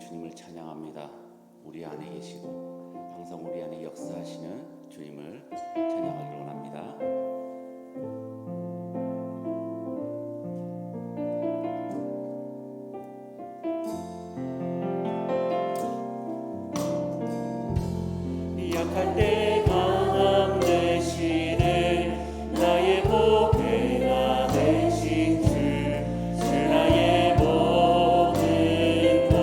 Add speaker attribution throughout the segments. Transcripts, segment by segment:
Speaker 1: 주님을 찬양합니다. 우리 안에 계시고 항상 우리 안에 역사하시는 주님을 찬양하기를 원합니다. 약할 때 강함 되시네 나의 보배가 되신 주 나의 모든 것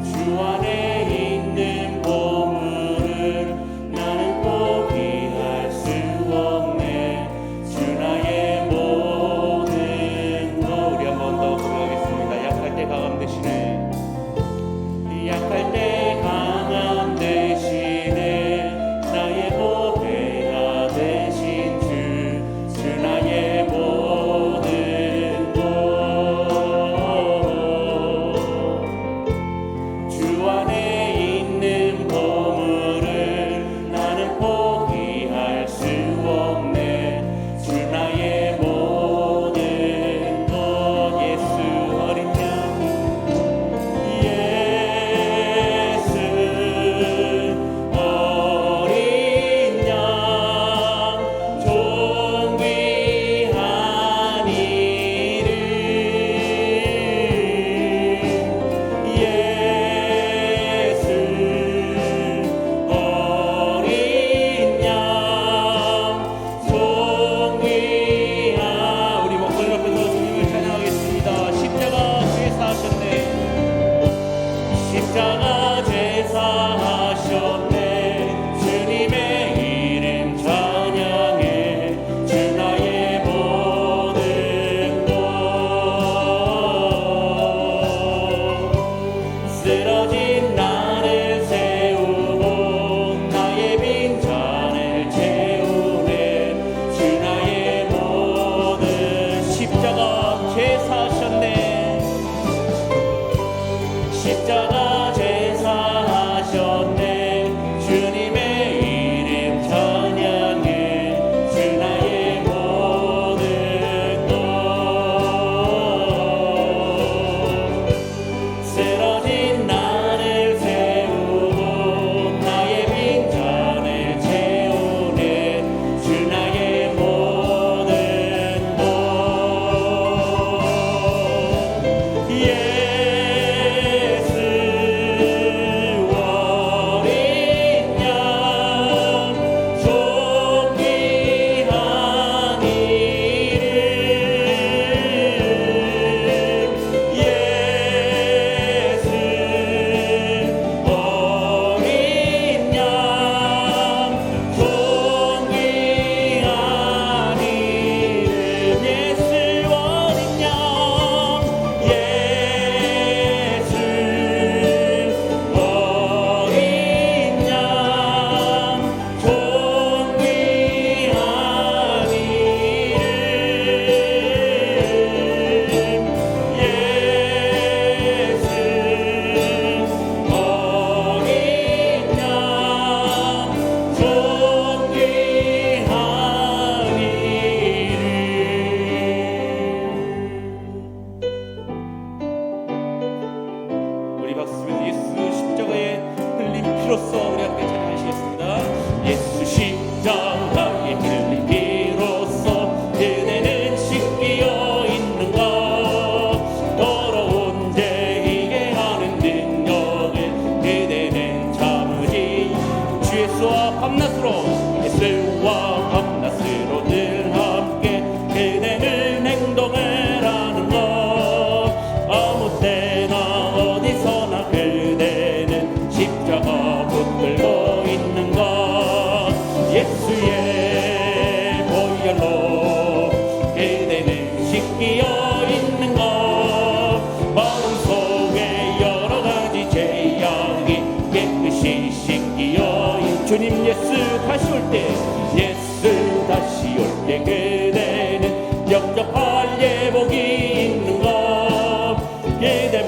Speaker 1: 주 안에 있는 보물을 나는 포기할 수 없네 주 나의 모든 것 우리 한 번 더 고백하겠습니다. 약할 때 강함 되시네 약할 때 강함 되시네 나의 보배가 되신 주 나의 모든 것 주 안에 있는 보물을 나는 포기할 수 없네 주 나의 모든 것 예수 어린 양 십자가 제사하셨네 주님의 이름 찬양해 주 나의 모든 것 쓰러진 나를 세우고 나의 빈잔을 채우네 주 나의 모든 십자가 제사하셨네 십자가 제사하셨네 주님의 이름 찬양해 주 나의 모든 것 쓰러진 나를 세우고 나의 빈잔을 채우네 주 나의 모든 것 피로써 우리 함께 찬양하시겠습니다. 예수 십자가의 흘린 피로써 그대는 씻기어 있는가 더러운 죄이게 하는 능력을 그대는 참으지 주 예수와 밤낮으로 예수와 밤낮으로 늘 함께 그대는 행동을 하는 것 아무 때나 어디서나 그대는 십자가 붙들고 있는 것 예수의 보혈로 그대는 씻기어 있는 것 마음속에 여러 가지 죄악이 깨끗이 씻기어 주님 예수 다시 올 때 예수 다시 올 때 그대는 영접할 예복이 있는 것 그대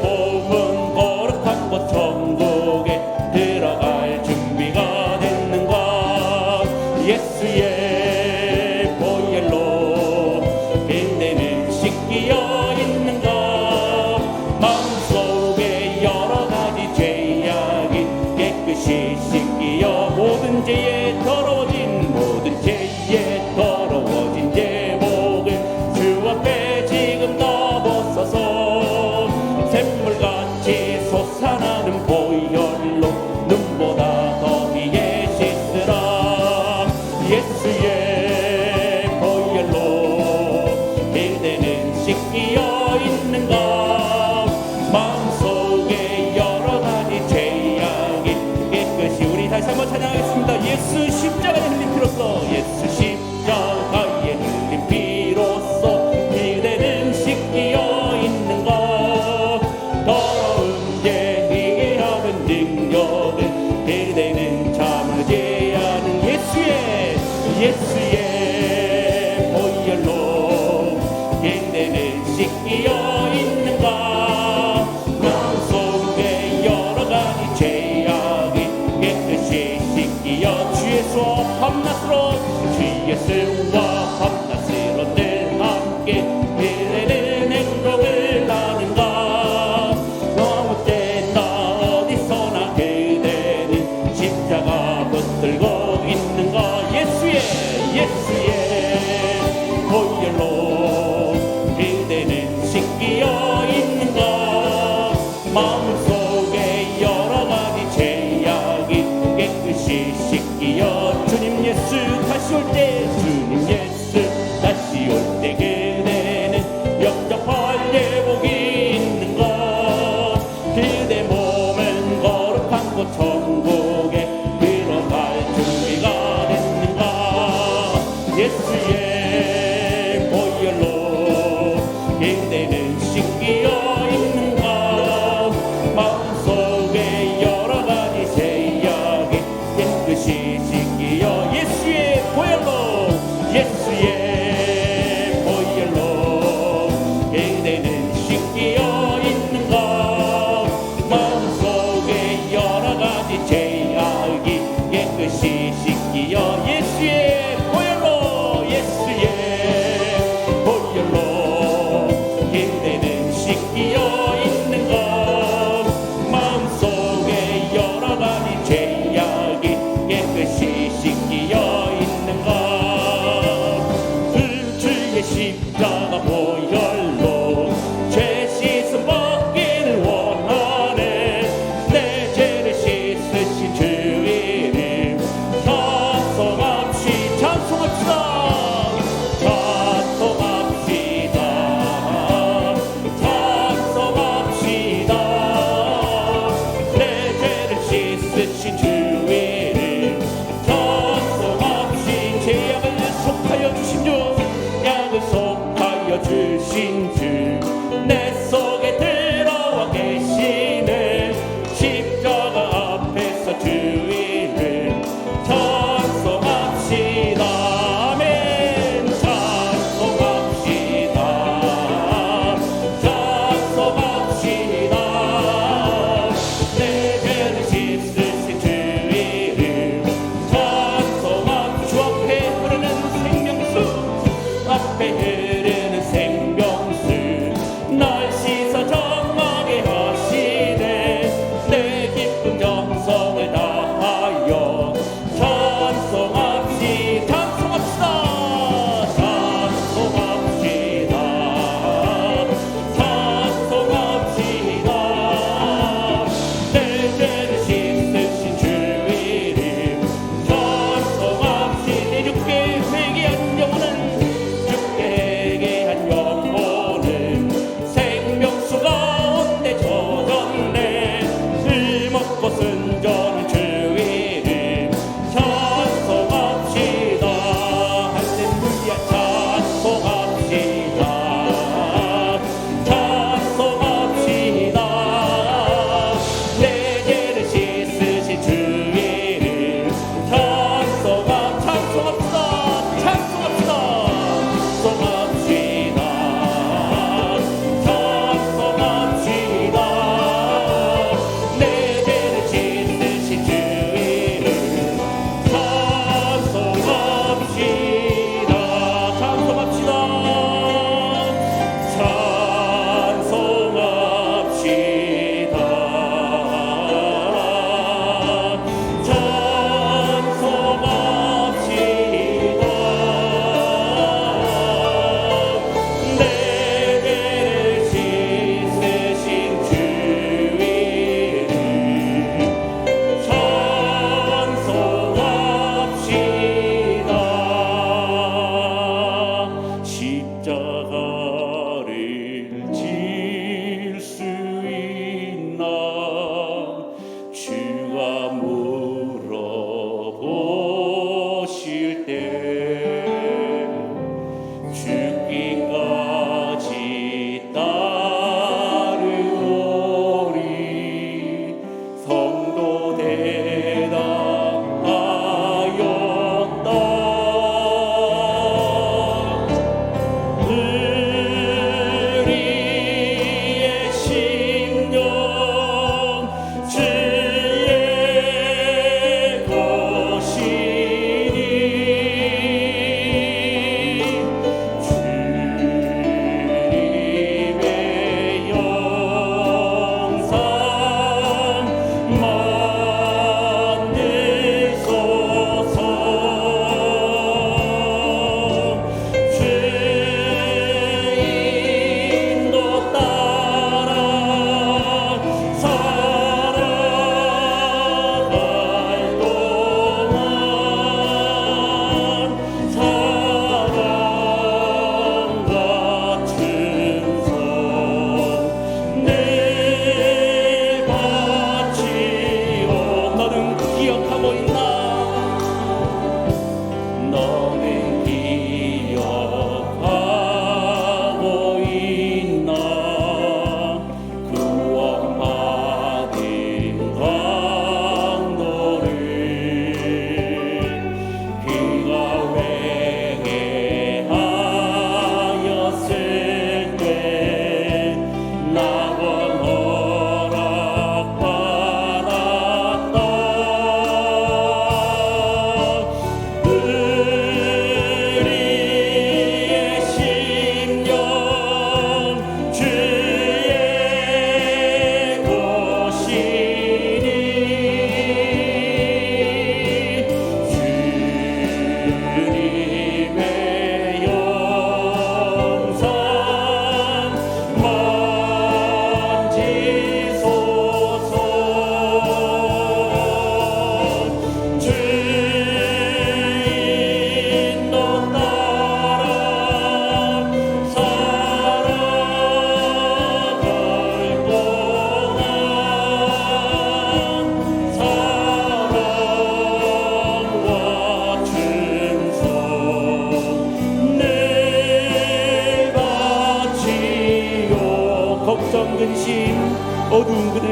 Speaker 1: 어두운 그늘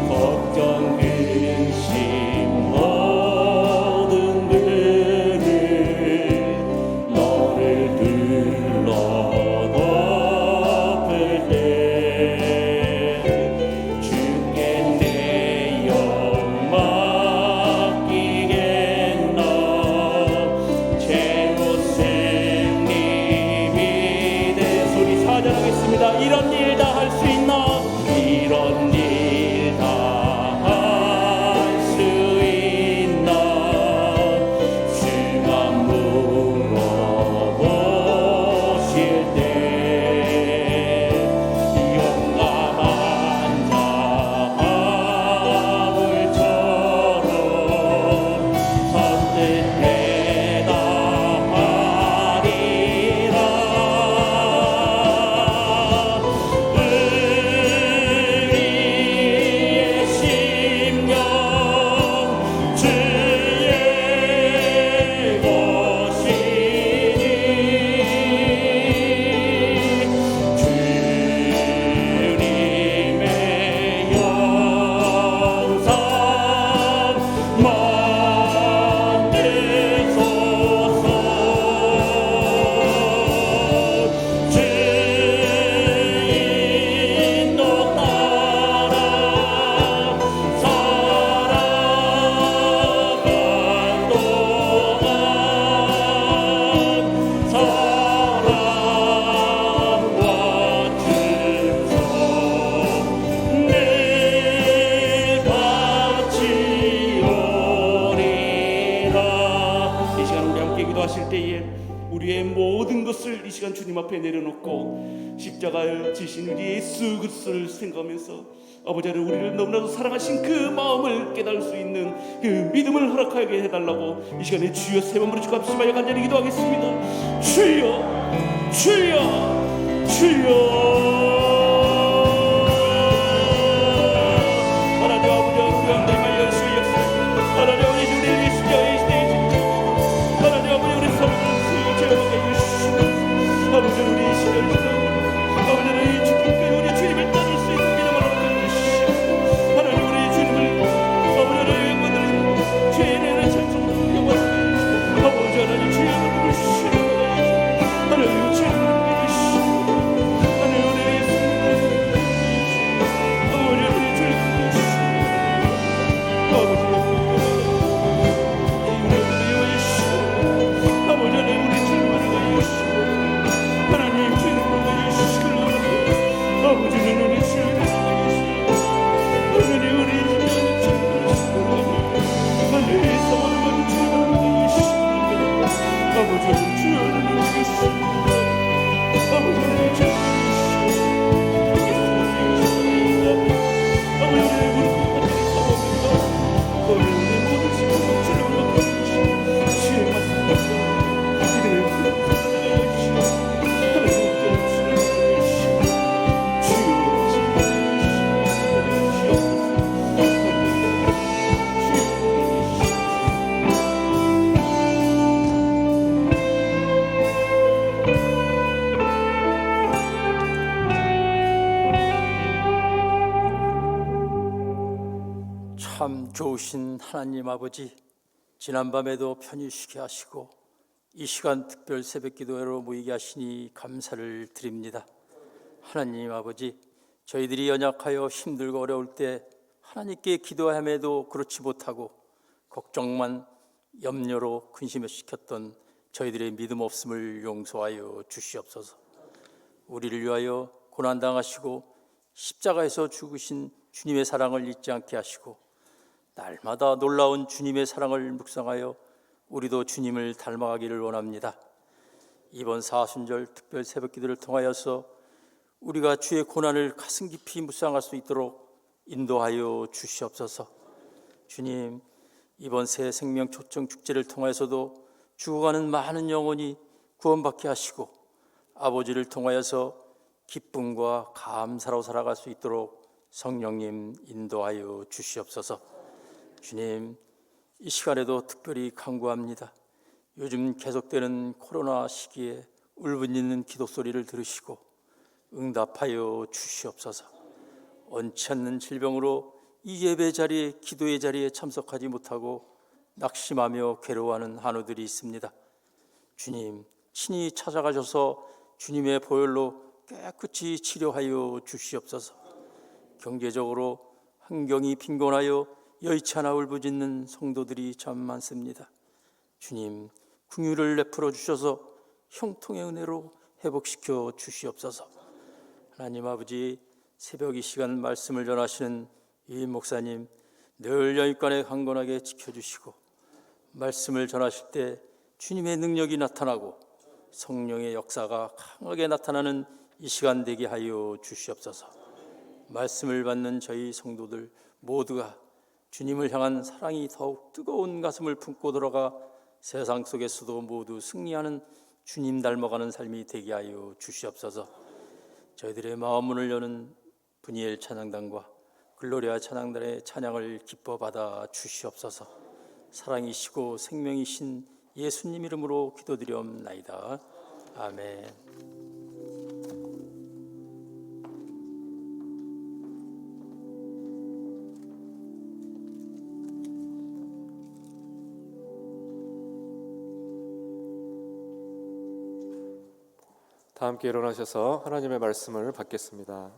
Speaker 1: 걱정 근심 모든 그늘 너를 둘러 덮을 때 주께 내 영 맡기겠나 최고 승님이 내 소리 사전하겠습니다. 이런 일 다 할 수 있나 이런 일 다 할 수 있나 주가 물어보실 때 용감한 자 바울처럼 선뜻 대답하리라. 하실 때에 우리의 모든 것을 이 시간 주님 앞에 내려놓고 십자가를 지신 우리 예수 그리스도를 생각하면서 아버지 하나님 우리를 너무나도 사랑하신 그 마음을 깨달을 수 있는 그 믿음을 허락하게 해달라고 이 시간에 주여 세 번 부르짖고 합심하여 간절히 기도하겠습니다. 주여 주여 주여. 하나님 아버지 우리 왕들의 열심히 역사 하나님 아버지 우리를 위해 십자가의 시대에 하나님 아버지 우리 삶을 제어하게 해주시고 아버지 우리 이 시대를 지나고 아버지 우리 주님께 우리 주님을 따를 수 있는 믿음을 얻게 해주시고 하나님 우리 주님을 아버지 우리 영광들을 죄인의 찬송으로 영광을 아버지 하나님 주의 이름을 부르시고 하나님 주의 이름을 부르시고 하나님 우리 예수님을 아버지 우리 주의 이름을 부르시고 아버지 아버지는 우리 주님을 위하시고 하나님 우리 하나님 사랑하는 주님을 위하시고 아버지는 주님을 위하시고 아버지는 주님을 위하시고 아버지는 우리 같은 사랑합니다. 우리 모든 시간을 주님을 위하시고 주의 말씀을 이들을 부르짖으시고 하나님
Speaker 2: 참 좋으신 하나님 아버지, 지난밤에도 편히 쉬게 하시고 이 시간 특별 새벽 기도회로 모이게 하시니 감사를 드립니다. 하나님 아버지, 저희들이 연약하여 힘들고 어려울 때 하나님께 기도함에도 그렇지 못하고 걱정만 염려로 근심을 시켰던 저희들의 믿음 없음을 용서하여 주시옵소서. 우리를 위하여 고난당하시고 십자가에서 죽으신 주님의 사랑을 잊지 않게 하시고 날마다 놀라운 주님의 사랑을 묵상하여 우리도 주님을 닮아가기를 원합니다. 이번 사순절 특별 새벽기도를 통하여서 우리가 주의 고난을 가슴 깊이 묵상할 수 있도록 인도하여 주시옵소서. 주님, 이번 새 생명 초청 축제를 통하여서도 죽어가는 많은 영혼이 구원받게 하시고 아버지를 통하여서 기쁨과 감사로 살아갈 수 있도록 성령님 인도하여 주시옵소서. 주님, 이 시간에도 특별히 간구합니다. 요즘 계속되는 코로나 시기에 울분있는 기도 소리를 들으시고 응답하여 주시옵소서. 원치 않는 질병으로 이 예배 자리에, 기도의 자리에 참석하지 못하고 낙심하며 괴로워하는 한우들이 있습니다. 주님, 친히 찾아가셔서 주님의 보혈로 깨끗이 치료하여 주시옵소서. 경제적으로 환경이 빈곤하여 여의치 않아 울부짖는 성도들이 참 많습니다. 주님, 긍휼을 베풀어 주셔서 형통의 은혜로 회복시켜 주시옵소서. 하나님 아버지, 새벽 이 시간 말씀을 전하시는 이 목사님 늘 영육간에 강건하게 지켜주시고 말씀을 전하실 때 주님의 능력이 나타나고 성령의 역사가 강하게 나타나는 이 시간 되게 하여 주시옵소서. 말씀을 받는 저희 성도들 모두가 주님을 향한 사랑이 더욱 뜨거운 가슴을 품고 들어가 세상 속에서도 모두 승리하는 주님 닮아가는 삶이 되게 하여 주시옵소서. 저희들의 마음 문을 여는 분이엘 찬양단과 글로리아 찬양단의 찬양을 기뻐 받아 주시옵소서. 사랑이시고 생명이신 예수님 이름으로 기도드리옵나이다. 아멘.
Speaker 3: 다 함께 일어나셔서 하나님의 말씀을 받겠습니다.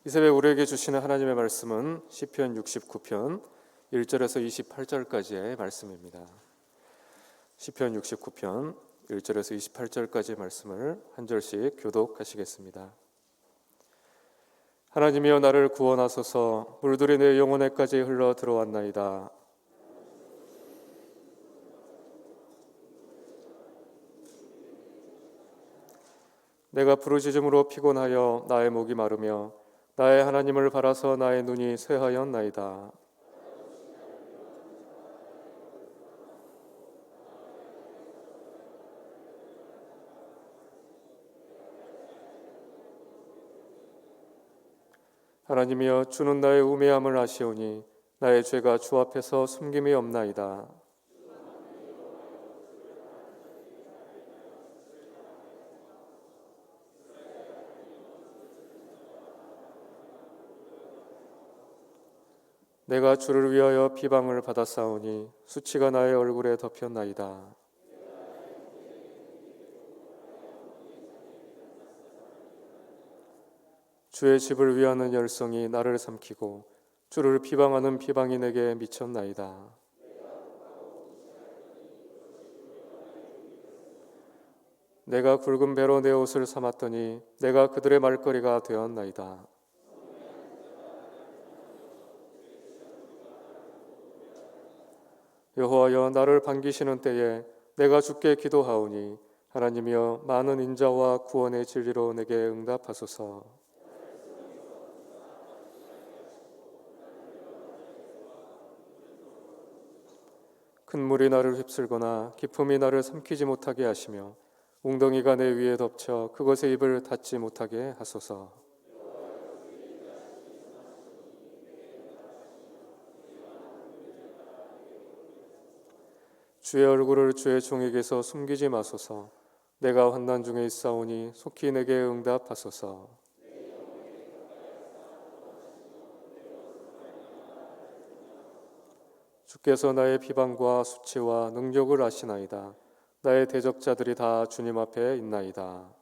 Speaker 3: 이 새벽 우리에게 주시는 하나님의 말씀은 시편 69편 1절에서 28절까지의 말씀입니다. 시편 69편 1절에서 28절까지의 말씀을 한 절씩 교독하시겠습니다. 하나님이여 나를 구원하소서. 물들이 내 영혼에까지 흘러 들어왔나이다. 내가 부르짖음으로 피곤하여 나의 목이 마르며 나의 하나님을 바라서 나의 눈이 쇠하였나이다. 하나님이여 주는 나의 우매함을 아시오니 나의 죄가 주 앞에서 숨김이 없나이다. 내가 주를 위하여 비방을 받았사오니 수치가 나의 얼굴에 덮였나이다. 주의 집을 위하는 열성이 나를 삼키고 주를 비방하는 비방이 내게 미쳤나이다. 내가 굵은 배로 내 옷을 삼았더니 내가 그들의 말거리가 되었나이다. 여호와여 나를 반기시는 때에 내가 주께 기도하오니 하나님이여 많은 인자와 구원의 진리로 내게 응답하소서. 큰 물이 나를 휩쓸거나 깊음이 나를 삼키지 못하게 하시며 웅덩이가 내 위에 덮쳐 그것의 입을 닫지 못하게 하소서. 주의 얼굴을 주의 종에게서 숨기지 마소서. 내가 환난 중에 있사오니 속히 내게 응답하소서. 주께서 나의 비방과 수치와 능력을 아시나이다. 나의 대적자들이 다 주님 앞에 있나이다.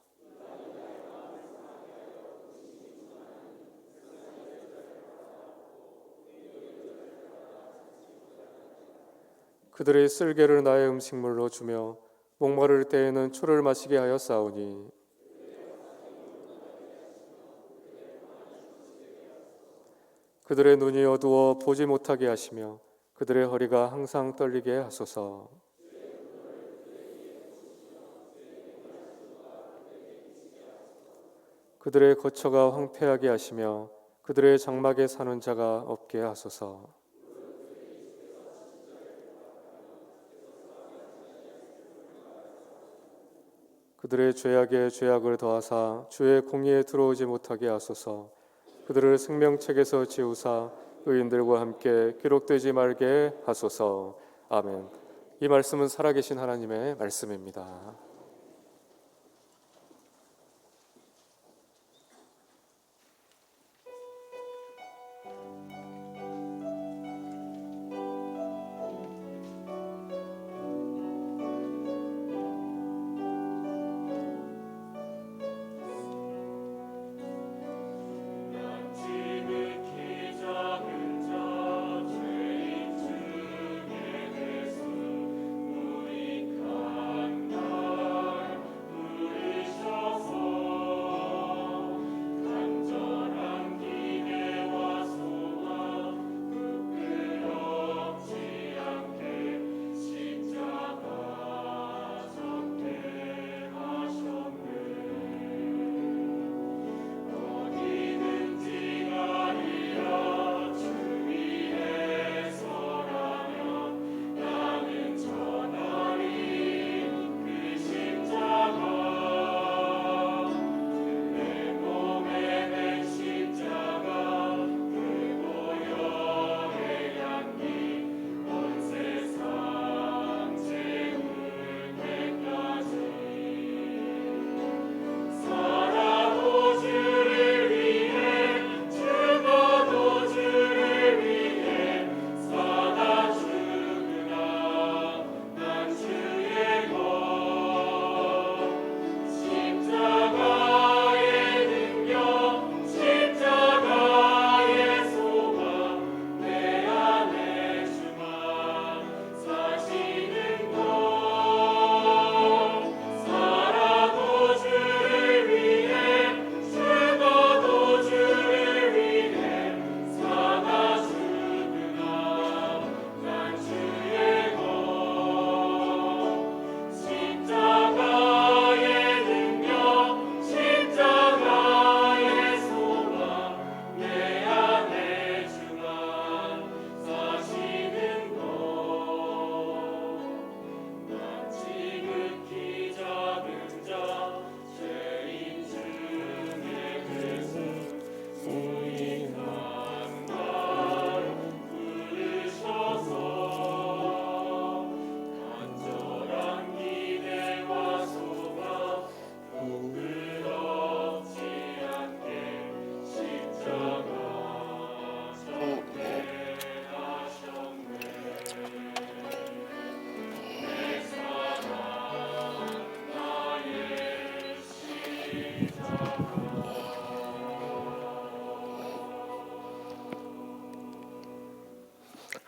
Speaker 3: 그들의 쓸개를 나의 음식물로 주며 목마를 때에는 초를 마시게 하였사오니 그들의 눈이 어두워 보지 못하게 하시며 그들의 허리가 항상 떨리게 하소서. 그들의 거처가 황폐하게 하시며 그들의 장막에 사는 자가 없게 하소서. 그들의 죄악에 죄악을 더하사 주의 공의에 들어오지 못하게 하소서. 그들을 생명책에서 지우사 의인들과 함께 기록되지 말게 하소서. 아멘. 이 말씀은 살아계신 하나님의 말씀입니다.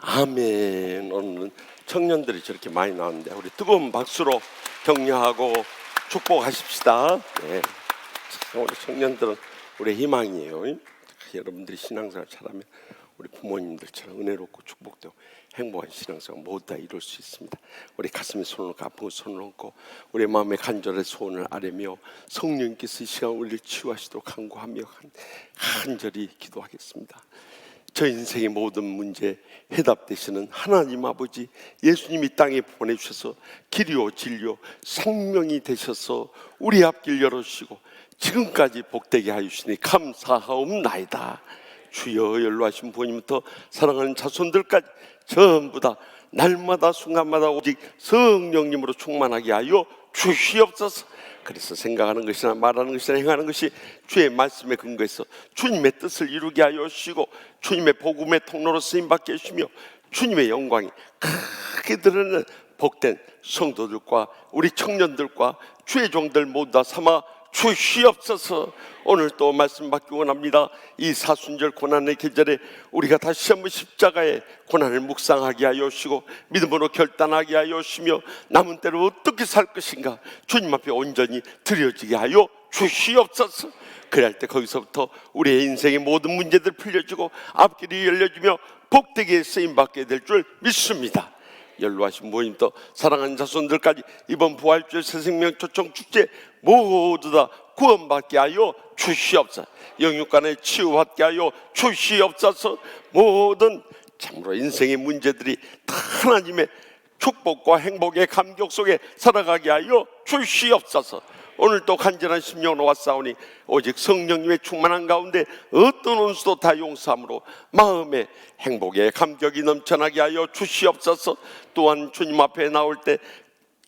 Speaker 4: 아멘. 오늘은 청년들이 저렇게 많이 나왔는데 우리 뜨거운 박수로 격려하고 축복하십시다. 네. 참 우리 청년들은 우리의 희망이에요. 여러분들이 신앙생활 잘하면 우리 부모님들처럼 은혜롭고 축복되고 행복한 신앙생활 모두 다 이룰 수 있습니다. 우리 가슴에 손을 얹고 아픈 손을 얹고 우리 마음의 간절한 소원을 아뢰며 성령께서 이 시간 우리를 치유하시도록 간구하며 간절히 기도하겠습니다. 저 인생의 모든 문제 해답 되시는 하나님 아버지, 예수님이 땅에 보내주셔서 길이요 진리요 생명이 되셔서 우리 앞길 열어주시고 지금까지 복되게 하시니 감사하옵나이다. 주여, 연로하신 부모님부터 사랑하는 자손들까지 전부 다 날마다 순간마다 오직 성령님으로 충만하게 하여 주시옵소서. 그래서 생각하는 것이나 말하는 것이나 행하는 것이 주의 말씀에 근거해서 주님의 뜻을 이루게 하여 주시고 주님의 복음의 통로로 쓰임받게 해주시며 주님의 영광이 크게 드러나는 복된 성도들과 우리 청년들과 주의 종들 모두 다 삼아 주시옵소서. 오늘 또 말씀 받기 원합니다. 이 사순절 고난의 계절에 우리가 다시 한번 십자가의 고난을 묵상하게 하여 주시고 믿음으로 결단하게 하여 주시며 남은 때로 어떻게 살 것인가 주님 앞에 온전히 드려지게 하여 주시옵소서. 그럴 때 거기서부터 우리의 인생의 모든 문제들 풀려지고 앞길이 열려지며 복되게 쓰임받게 될 줄 믿습니다. 연로하신 부모님도 사랑하는 자손들까지 이번 부활주일 새생명 초청 축제 모두 다 구원받게 하여 주시옵소서. 영육간에 치유받게 하여 주시옵소서. 모든 참으로 인생의 문제들이 다 하나님의 축복과 행복의 감격 속에 살아가게 하여 주시옵소서. 오늘도 간절한 심령으로 왔사오니 오직 성령님의 충만한 가운데 어떤 원수도 다 용서함으로 마음의 행복의 감격이 넘쳐나게 하여 주시옵소서. 또한 주님 앞에 나올 때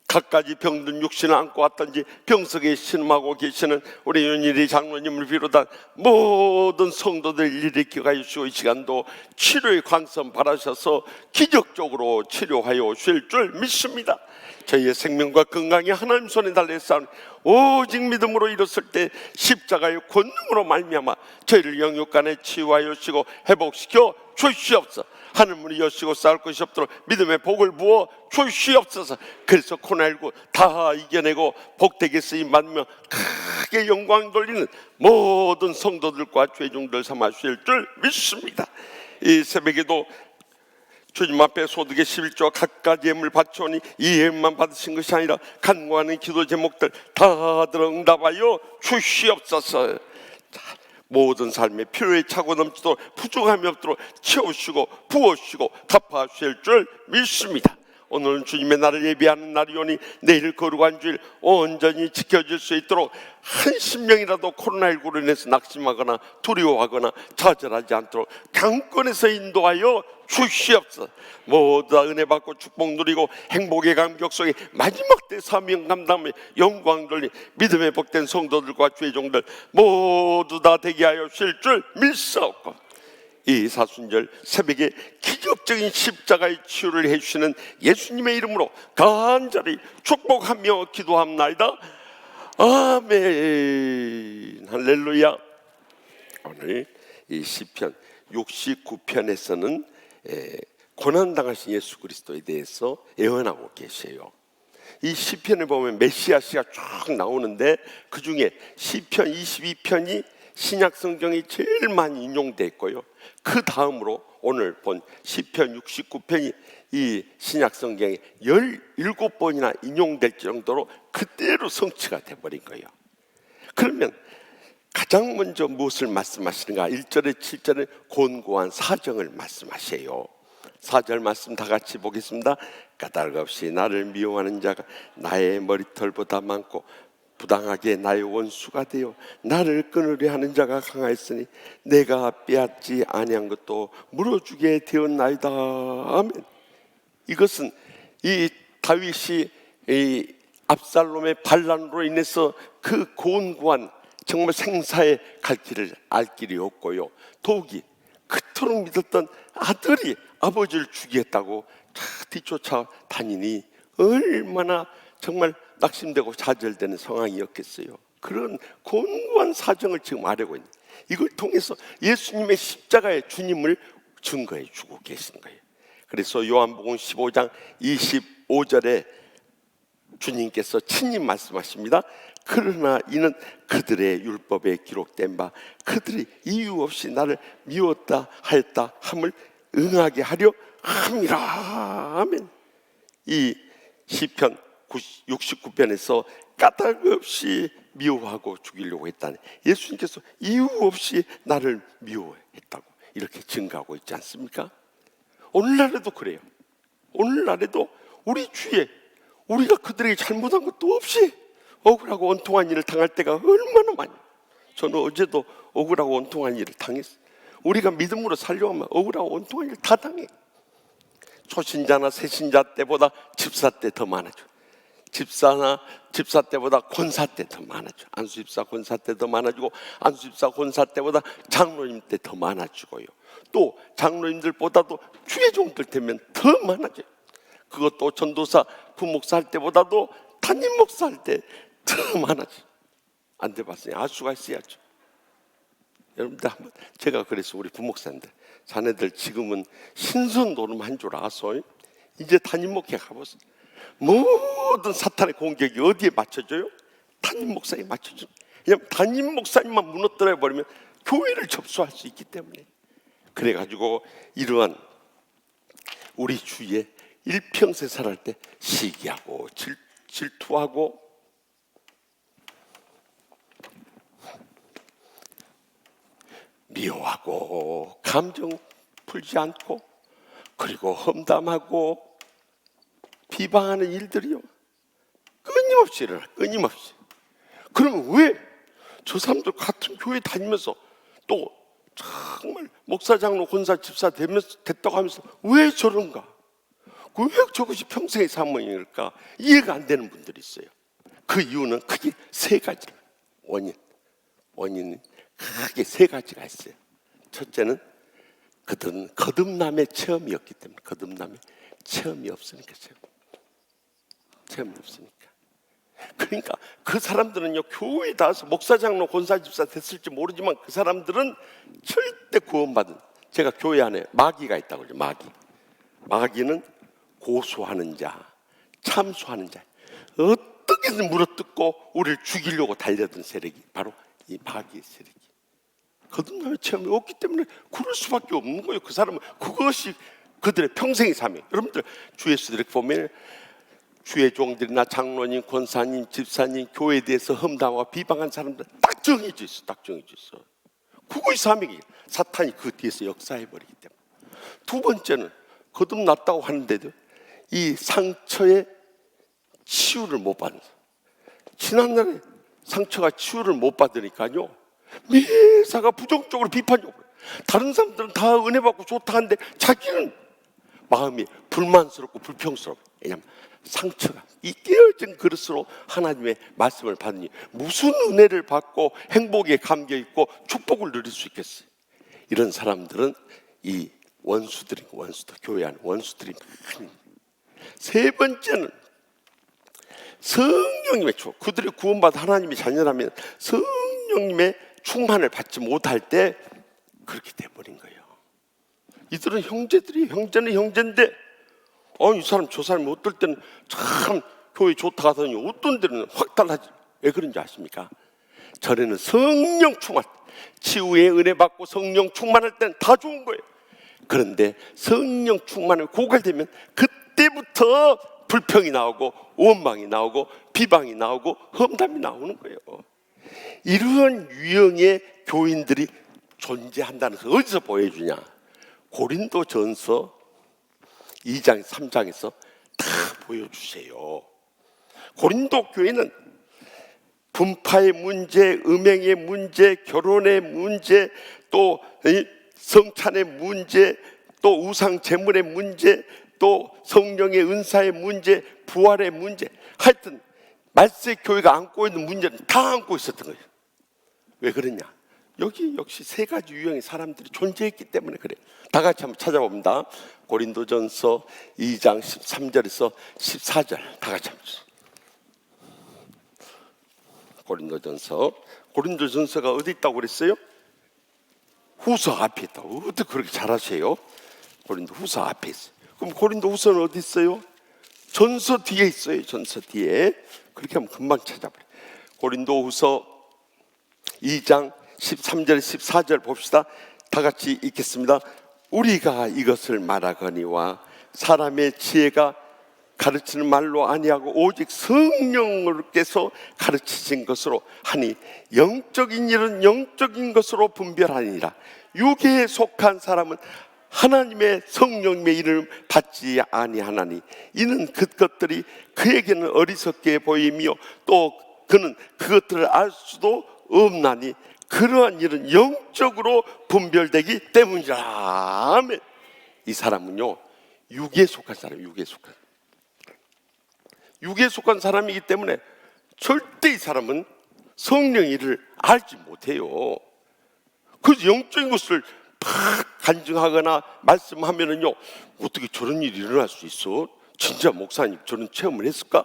Speaker 4: 갖가지 병든 육신을 안고 왔던지 병석에 신음하고 계시는 우리 윤일이 장로님을 비롯한 모든 성도들 일으키게 하시고 이 시간도 치료의 광선 바라셔서 기적적으로 치료하여 주실 줄 믿습니다. 저희의 생명과 건강이 하나님 손에 달려있사오니 오직 믿음으로 이뤘을 때 십자가의 권능으로 말미암아 저희를 영육간에 치유하여 주시고 회복시켜 주시옵소서. 하늘문이 여시고 싸울 것이 없도록 믿음의 복을 부어 주시옵소서. 그래서 코로나19 다 이겨내고 복되게 쓰임받으며 크게 영광 돌리는 모든 성도들과 죄종들 삼아 주실 줄 믿습니다. 이 새벽에도 주님 앞에 소득의 11조와 갖가지 예물 바쳐오니 이 예물만 받으신 것이 아니라 간구하는 기도 제목들 다 들어 응답하여 주시옵소서. 모든 삶의 필요에 차고 넘치도록 부족함이 없도록 채우시고 부어주시고 갚아주실 줄 믿습니다. 오늘은 주님의 날을 예비하는 날이오니 내일 거룩한 주일 온전히 지켜질 수 있도록 한 심령이라도 코로나19로 인해서 낙심하거나 두려워하거나 좌절하지 않도록 강권에서 인도하여 주시옵소서. 모두 다 은혜 받고 축복 누리고 행복의 감격 속에 마지막 때 사명 감당하며 영광 돌린 믿음의 복된 성도들과 주의 종들 모두 다 되게 하여 주실 줄 믿사옵고 이 사순절 새벽에 기적적인 십자가의 치유를 해주시는 예수님의 이름으로 간절히 축복하며 기도합나이다. 아멘. 할렐루야. 오늘 이 시편 69편에서는 고난당하신 예수 그리스도에 대해서 예언하고 계세요. 이 시편을 보면 메시아시가 쭉 나오는데 그 중에 시편 22편이 신약 성경이 제일 많이 인용되어 있고요. 그 다음으로 오늘 본 시편 69편이 이 신약 성경에 17번이나 인용될 정도로 그대로 성취가 돼버린 거예요. 그러면 가장 먼저 무엇을 말씀하시는가? 1절에 7절에 곤고한 사정을 말씀하세요. 4절 말씀 다 같이 보겠습니다. 까닭 없이 나를 미워하는 자가 나의 머리털보다 많고 부당하게 나의 원수가 되어 나를 끊으려 하는 자가 강하였으니 내가 빼앗지 아니한 것도 물어주게 되었나이다. 아멘. 이것은 이 다윗이 이 압살롬의 반란으로 인해서 그 곤고한 정말 생사의 갈 길을 알 길이 없고요. 더욱이 그토록 믿었던 아들이 아버지를 죽이겠다고 뒤쫓아 다니니 얼마나 정말 낙심되고 좌절되는 상황이었겠어요. 그런 곤고한 사정을 지금 말하고 있는, 이걸 통해서 예수님의 십자가의 주님을 증거해 주고 계신 거예요. 그래서 요한복음 15장 25절에 주님께서 친히 말씀하십니다. 그러나 이는 그들의 율법에 기록된 바 그들이 이유 없이 나를 미웠다 하였다 함을 응하게 하려 함이라. 아멘. 이 시편 69편에서 까닭 없이 미워하고 죽이려고 했다니, 예수님께서 이유 없이 나를 미워했다고 이렇게 증거하고 있지 않습니까? 오늘날에도 그래요. 오늘날에도 우리 주위에 우리가 그들에게 잘못한 것도 없이 억울하고 원통한 일을 당할 때가 얼마나 많이. 저는 어제도 억울하고 원통한 일을 당했어요. 우리가 믿음으로 살려고 하면 억울하고 원통한 일 다 당해. 초신자나 새신자 때보다 집사 때 더 많아져. 집사 때보다 권사 때 더 많아져. 안수집사 권사 때 더 많아지고, 안수집사 권사 때보다 장로님 때 더 많아지고요. 또 장로님들보다도 주의 종들 되면 더 많아져요. 그것도 전도사 부목사 할 때보다도 담임 목사 할 때 더 많아져. 안 돼봤으니 알 수가 있어야죠. 여러분들 한번, 제가 그래서 우리 부목사님들, 자네들 지금은 신선 노름한 줄 아서 이제 담임 목회 가보세요. 모든 사탄의 공격이 어디에 맞춰져요? 담임 목사에 맞춰져요. 왜냐하면 담임 목사님만 무너뜨려 버리면 교회를 접수할 수 있기 때문에. 그래가지고 이러한 우리 주위에 일평생 살할 때 시기하고 질투하고 미워하고 감정 풀지 않고 그리고 험담하고 비방하는 일들이요, 끊임없이 일어나. 끊임없이. 그러면 왜 저 사람들 같은 교회 다니면서 또 정말 목사, 장로, 권사, 집사 됐다고 하면서 왜 저런가? 왜 저것이 평생의 사명일까? 이해가 안 되는 분들이 있어요. 그 이유는 크게 세 가지. 원인은 크게 세 가지가 있어요. 첫째는 그들은 거듭남의 체험이었기 때문에. 거듭남의 체험이 없으니까. 체험이 없으니까. 그러니까 그 사람들은요, 교회에 나와서 목사, 장로, 권사, 집사 됐을지 모르지만 그 사람들은 절대 구원받은, 제가 교회 안에 마귀가 있다고 그러죠. 마귀는 고소하는 자, 참소하는 자, 어떻게든 물어뜯고 우리를 죽이려고 달려든 세력이 바로 이 마귀의 세력이. 거듭남의 체험이 없기 때문에 그럴 수밖에 없는 거예요. 그 사람은 그것이 그들의 평생의 사명. 여러분들 주에서 이렇게 보면 주의 종들이나 장로님, 권사님, 집사님, 교회에 대해서 험담하고 비방한 사람들 딱 정해져 있어. 딱 정해져 있어. 그것이 사명이에요. 사탄이 그 뒤에서 역사해버리기 때문에. 두 번째는 거듭났다고 하는데도 이 상처의 치유를 못 받는, 지난날에 상처가 치유를 못 받으니까요, 매사가 부정적으로 비판적으로. 다른 사람들은 다 은혜 받고 좋다 하는데 자기는 마음이 불만스럽고 불평스러워. 왜냐하면 상처가, 이 깨어진 그릇으로 하나님의 말씀을 받으니 무슨 은혜를 받고 행복에 감겨있고 축복을 누릴 수 있겠어요. 이런 사람들은 이 원수들, 교회 안에 원수들이 많이. 세 번째는 성령님의 축복. 그들이 구원받아 하나님의 자녀라면 성령님의 충만을 받지 못할 때 그렇게 돼버린 거예요. 이들은 형제들이, 형제는 형제인데 이 사람 저 사람이 어떨 때는 참 교회 좋다 하더니 어떤 데는 확 달라지. 왜 그런지 아십니까? 전에는 성령 충만, 치유의 은혜 받고 성령 충만할 때는 다 좋은 거예요. 그런데 성령 충만을 고갈되면 그때부터 불평이 나오고 원망이 나오고 비방이 나오고 험담이 나오는 거예요. 이러한 유형의 교인들이 존재한다는 것을 어디서 보여주냐? 고린도전서 2장 3장에서 다 보여주세요. 고린도 교회는 분파의 문제, 음행의 문제, 결혼의 문제, 또 성찬의 문제, 또 우상 제물의 문제, 또 성령의 은사의 문제, 부활의 문제, 하여튼 말세 교회가 안고 있는 문제는 다 안고 있었던 거예요. 왜 그러냐? 여기 역시 세 가지 유형의 사람들이 존재했기 때문에 그래요. 다 같이 한번 찾아봅니다. 고린도전서 2장 13절에서 14절 다 같이 한번. 고린도전서가 어디 있다고 그랬어요? 후서 앞에 있다고. 어떻게 그렇게 잘하세요? 고린도 후서 앞에 있어요. 그럼 고린도후서는 어디 있어요? 전서 뒤에 있어요. 전서 뒤에. 그렇게 하면 금방 찾아버려. 고린도후서 2장 13절 14절 봅시다. 다 같이 읽겠습니다. 우리가 이것을 말하거니와 사람의 지혜가 가르치는 말로 아니하고 오직 성령께서 가르치신 것으로 하니 영적인 일은 영적인 것으로 분별하니라. 육에 속한 사람은 하나님의 성령의 이름을 받지 아니하나니 이는 그것들이 그에게는 어리석게 보이며 또 그는 그것들을 알 수도 없나니 그러한 일은 영적으로 분별되기 때문이라. 아멘. 이 사람은요, 육에 속한 사람, 육에 속한 사람이기 때문에 절대 이 사람은 성령의 일을 알지 못해요. 그래서 영적인 것을 팍 간증하거나 말씀하면은요, 어떻게 저런 일이 일어날 수 있어? 진짜 목사님 저런 체험을 했을까?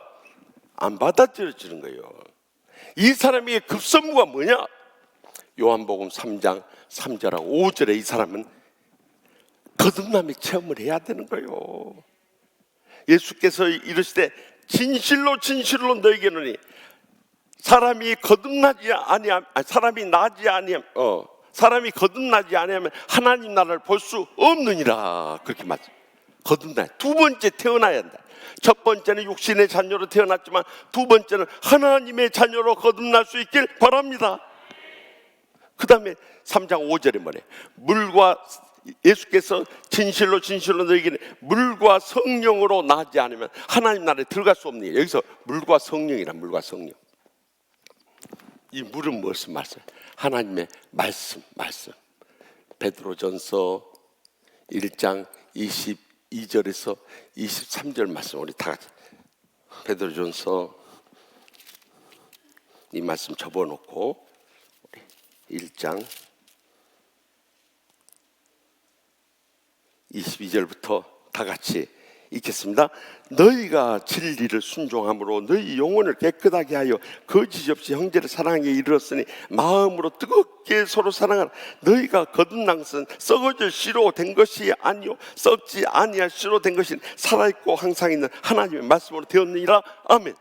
Speaker 4: 안 받아들여지는 거예요. 이 사람의 급선무가 뭐냐? 요한복음 3장 3절하고 5절에 이 사람은 거듭남의 체험을 해야 되는 거예요. 예수께서 이르시되 진실로 진실로 너에게 이르노니 사람이 거듭나지 아니하면 사람이 거듭나지 아니하면 하나님 나라를 볼 수 없느니라. 그렇게 말씀. 거듭나야 두 번째 태어나야 한다. 첫 번째는 육신의 자녀로 태어났지만 두 번째는 하나님의 자녀로 거듭날 수 있길 바랍니다. 그 다음에 3장 5절에 뭐래? 물과 예수께서 진실로 진실로 너에게는 물과 성령으로 나지 않으면 하나님 나라에 들어갈 수 없니? 여기서 물과 성령이란 물과 성령. 이 물은 무엇을 말씀? 하나님의 말씀. 베드로전서 1장 22절에서 23절 말씀 우리 다 같이 베드로전서 이 말씀 접어놓고 1장 22절부터 다 같이 읽겠습니다. 너희가 진리를 순종함으로 너희 영혼을 깨끗하게 하여 거짓 없이 형제를 사랑하게 이르렀으니 마음으로 뜨겁게 서로 사랑하라. 너희가 거듭난 것은 썩어질 씨로 된 것이 아니요 썩지 아니할 씨로 된 것이 살아있고 항상 있는 하나님의 말씀으로 되었느니라. 아멘.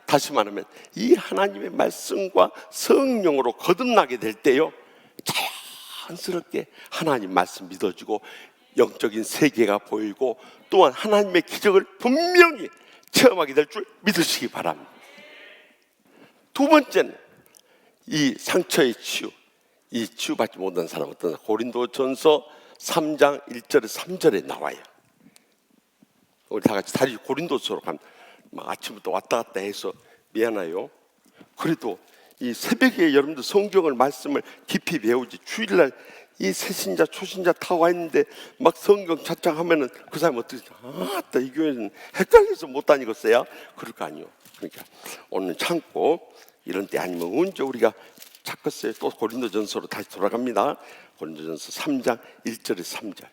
Speaker 4: 다시 말하면 이 하나님의 말씀과 성령으로 거듭나게 될 때요, 자연스럽게 하나님 말씀 믿어지고 영적인 세계가 보이고 또한 하나님의 기적을 분명히 체험하게 될 줄 믿으시기 바랍니다. 두 번째는 이 상처의 치유, 이 치유받지 못한 사람은 어떤 고린도전서 3장 1절에서 3절에 나와요. 우리 다 같이 다시 고린도서로 가면 아침부터 왔다 갔다 해서 미안해요. 그래도 이 새벽에 여러분들 성경을 말씀을 깊이 배우지, 주일날 이 새신자 초신자 다 와 있는데 막 성경 찾자하면은 그 사람 어떻게 이 교회는 헷갈려서 못 다니겠어요? 그럴 거 아니요. 그러니까 오늘 참고 이런 때 아니면 언제 우리가 찾겠어요? 또 고린도전서로 다시 돌아갑니다. 고린도전서 3장 1절에서 3절.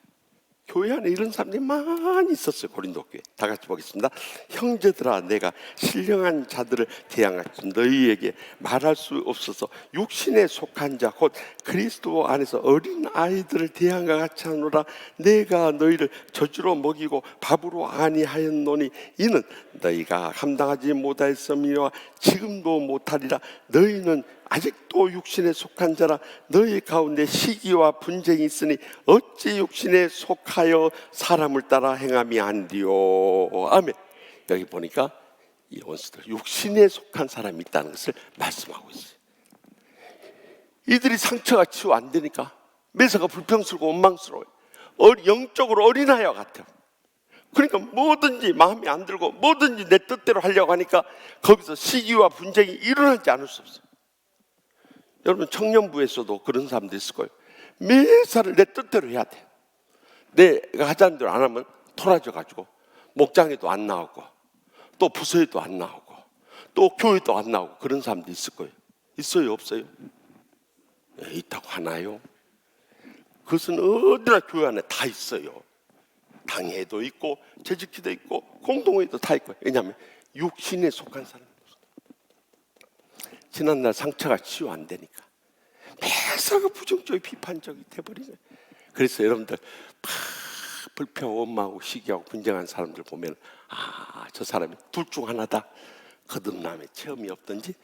Speaker 4: 교회 안에 이런 사람들이 많이 있었어요. 고린도 교회. 다 같이 보겠습니다. 형제들아, 내가 신령한 자들을 대항하지 너희에게 말할 수 없어서 육신에 속한 자 곧 그리스도 안에서 어린 아이들을 대항과 같이 하노라. 내가 너희를 젖으로 먹이고 밥으로 아니하였노니 이는 너희가 감당하지 못하였음이와 지금도 못하리라. 너희는 아직도 육신에 속한 자라. 너희 가운데 시기와 분쟁이 있으니 어찌 육신에 속하여 사람을 따라 행함이 아니리요. 아멘. 여기 보니까 이 원수들 육신에 속한 사람이 있다는 것을 말씀하고 있어요. 이들이 상처가 치유 안 되니까 매사가 불평스럽고 원망스러워요. 영적으로 어린아이와 같아요. 그러니까 뭐든지 마음에 안 들고 뭐든지 내 뜻대로 하려고 하니까 거기서 시기와 분쟁이 일어나지 않을 수 없어요. 여러분 청년부에서도 그런 사람들 있을 거예요. 매사를 내 뜻대로 해야 돼요. 내가 하자는 대로 안 하면 토라져가지고 목장에도 안 나오고 또 부서에도 안 나오고 또 교회도 안 나오고 그런 사람도 있을 거예요. 있어요? 없어요? 네, 있다고 하나요? 그것은 어디나 교회 안에 다 있어요. 당회도 있고 재직기도 있고 공동회도 다 있고. 왜냐하면 육신에 속한 사람. 지난날 상처가 치유 안 되니까 매사가 부정적이 비판적이 돼버린 거예요. 그래서 여러분들 불평하고 원망하고 시기하고 분쟁한 사람들 보면 저 사람이 둘 중 하나다. 거듭남의 체험이 없든지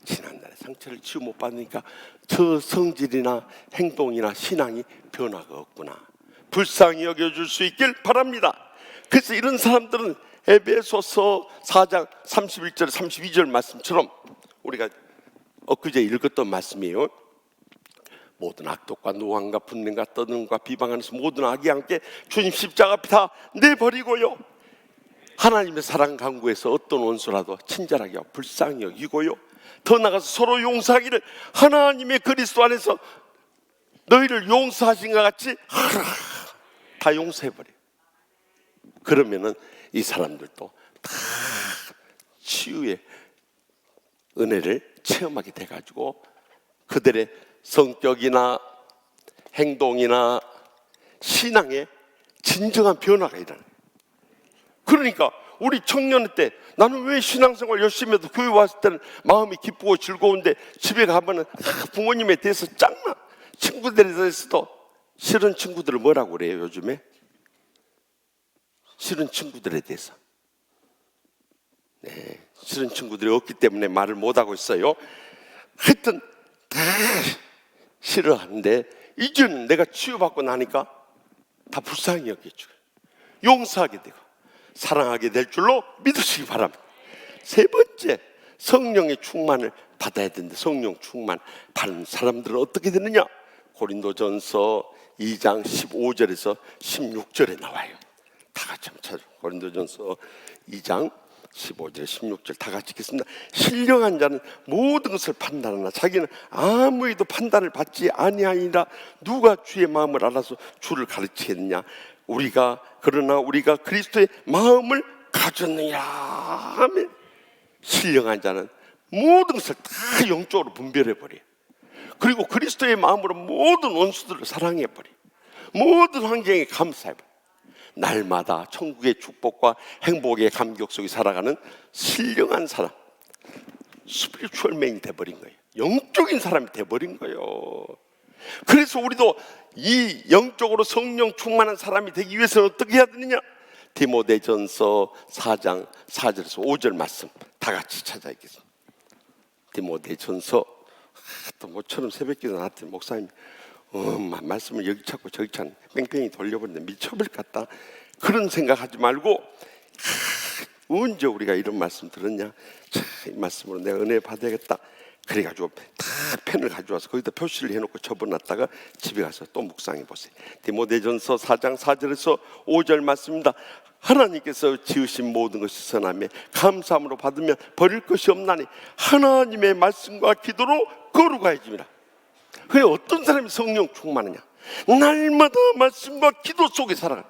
Speaker 4: 지난날의 상처를 치유 못 받으니까 저 성질이나 행동이나 신앙이 변화가 없구나. 불쌍히 여겨줄 수 있길 바랍니다. 그래서 이런 사람들은 에베소서 4장 31절 32절 말씀처럼 우리가 엊그제 읽었던 말씀이에요. 모든 악독과 노함과 분냄과 떠드는과 비방하는 모든 악이 함께 주님 십자가 앞에 다 내버리고요, 하나님의 사랑 강구에서 어떤 원수라도 친절하게 하고 불쌍히 여기고요, 더 나아가서 서로 용서하기를 하나님의 그리스도 안에서 너희를 용서하신 것 같이 하라. 다 용서해버려. 그러면은 이 사람들도 다 치유의 은혜를 체험하게 돼가지고 그들의 성격이나 행동이나 신앙에 진정한 변화가 일어나요. 그러니까 우리 청년 때 나는 왜 신앙생활 열심히 해도 교회 왔을 때는 마음이 기쁘고 즐거운데 집에 가면은 부모님에 대해서 짱나. 친구들에 대해서도 싫은 친구들을 뭐라고 그래요 요즘에? 싫은 친구들에 대해서. 네, 싫은 친구들이 없기 때문에 말을 못하고 있어요. 하여튼 다 싫어하는데 이제는 내가 치유받고 나니까 다 불쌍히 여겨지고 용서하게 되고 사랑하게 될 줄로 믿으시기 바랍니다. 세 번째, 성령의 충만을 받아야 되는데 성령 충만 받는 사람들은 어떻게 되느냐? 고린도전서 2장 15절에서 16절에 나와요. 다 같이 한번 찾아요. 고린도전서 2장 15절 16절 다 같이 읽겠습니다. 신령한 자는 모든 것을 판단하나 자기는 아무에도 판단을 받지 아니하니라. 누가 주의 마음을 알아서 주를 가르치겠느냐? 그러나 우리가 그리스도의 마음을 가졌느냐 하면 신령한 자는 모든 것을 다 영적으로 분별해버려요. 그리고 그리스도의 마음으로 모든 원수들을 사랑해버려요. 모든 환경에 감사해버려요. 날마다 천국의 축복과 행복의 감격 속에 살아가는 신령한 사람, 스피리추얼맨이 돼버린 거예요. 영적인 사람이 돼버린 거예요. 그래서 우리도 이 영적으로 성령 충만한 사람이 되기 위해서는 어떻게 해야 되느냐? 디모데전서 4장 4절에서 5절 말씀 다 같이 찾아 읽겠습니다. 디모데전서 또 모처럼 새벽기도 나왔더니 목사님 말씀을 여기 찾고 저기 찾고 뺑뺑이 돌려버리는데 미쳐버릴 것 같다. 그런 생각하지 말고 언제 우리가 이런 말씀 들었냐? 이 말씀으로 내가 은혜 받아야겠다. 그래가지고 다 펜을 가져와서 거기다 표시를 해놓고 접어놨다가 집에 가서 또 묵상해 보세요. 디모데전서 4장 4절에서 5절 말씀입니다. 하나님께서 지으신 모든 것이 선하며 감사함으로 받으면 버릴 것이 없나니 하나님의 말씀과 기도로 거룩하여짐이라. 그래, 어떤 사람이 성령 충만하냐? 날마다 말씀과 기도 속에 살아가는,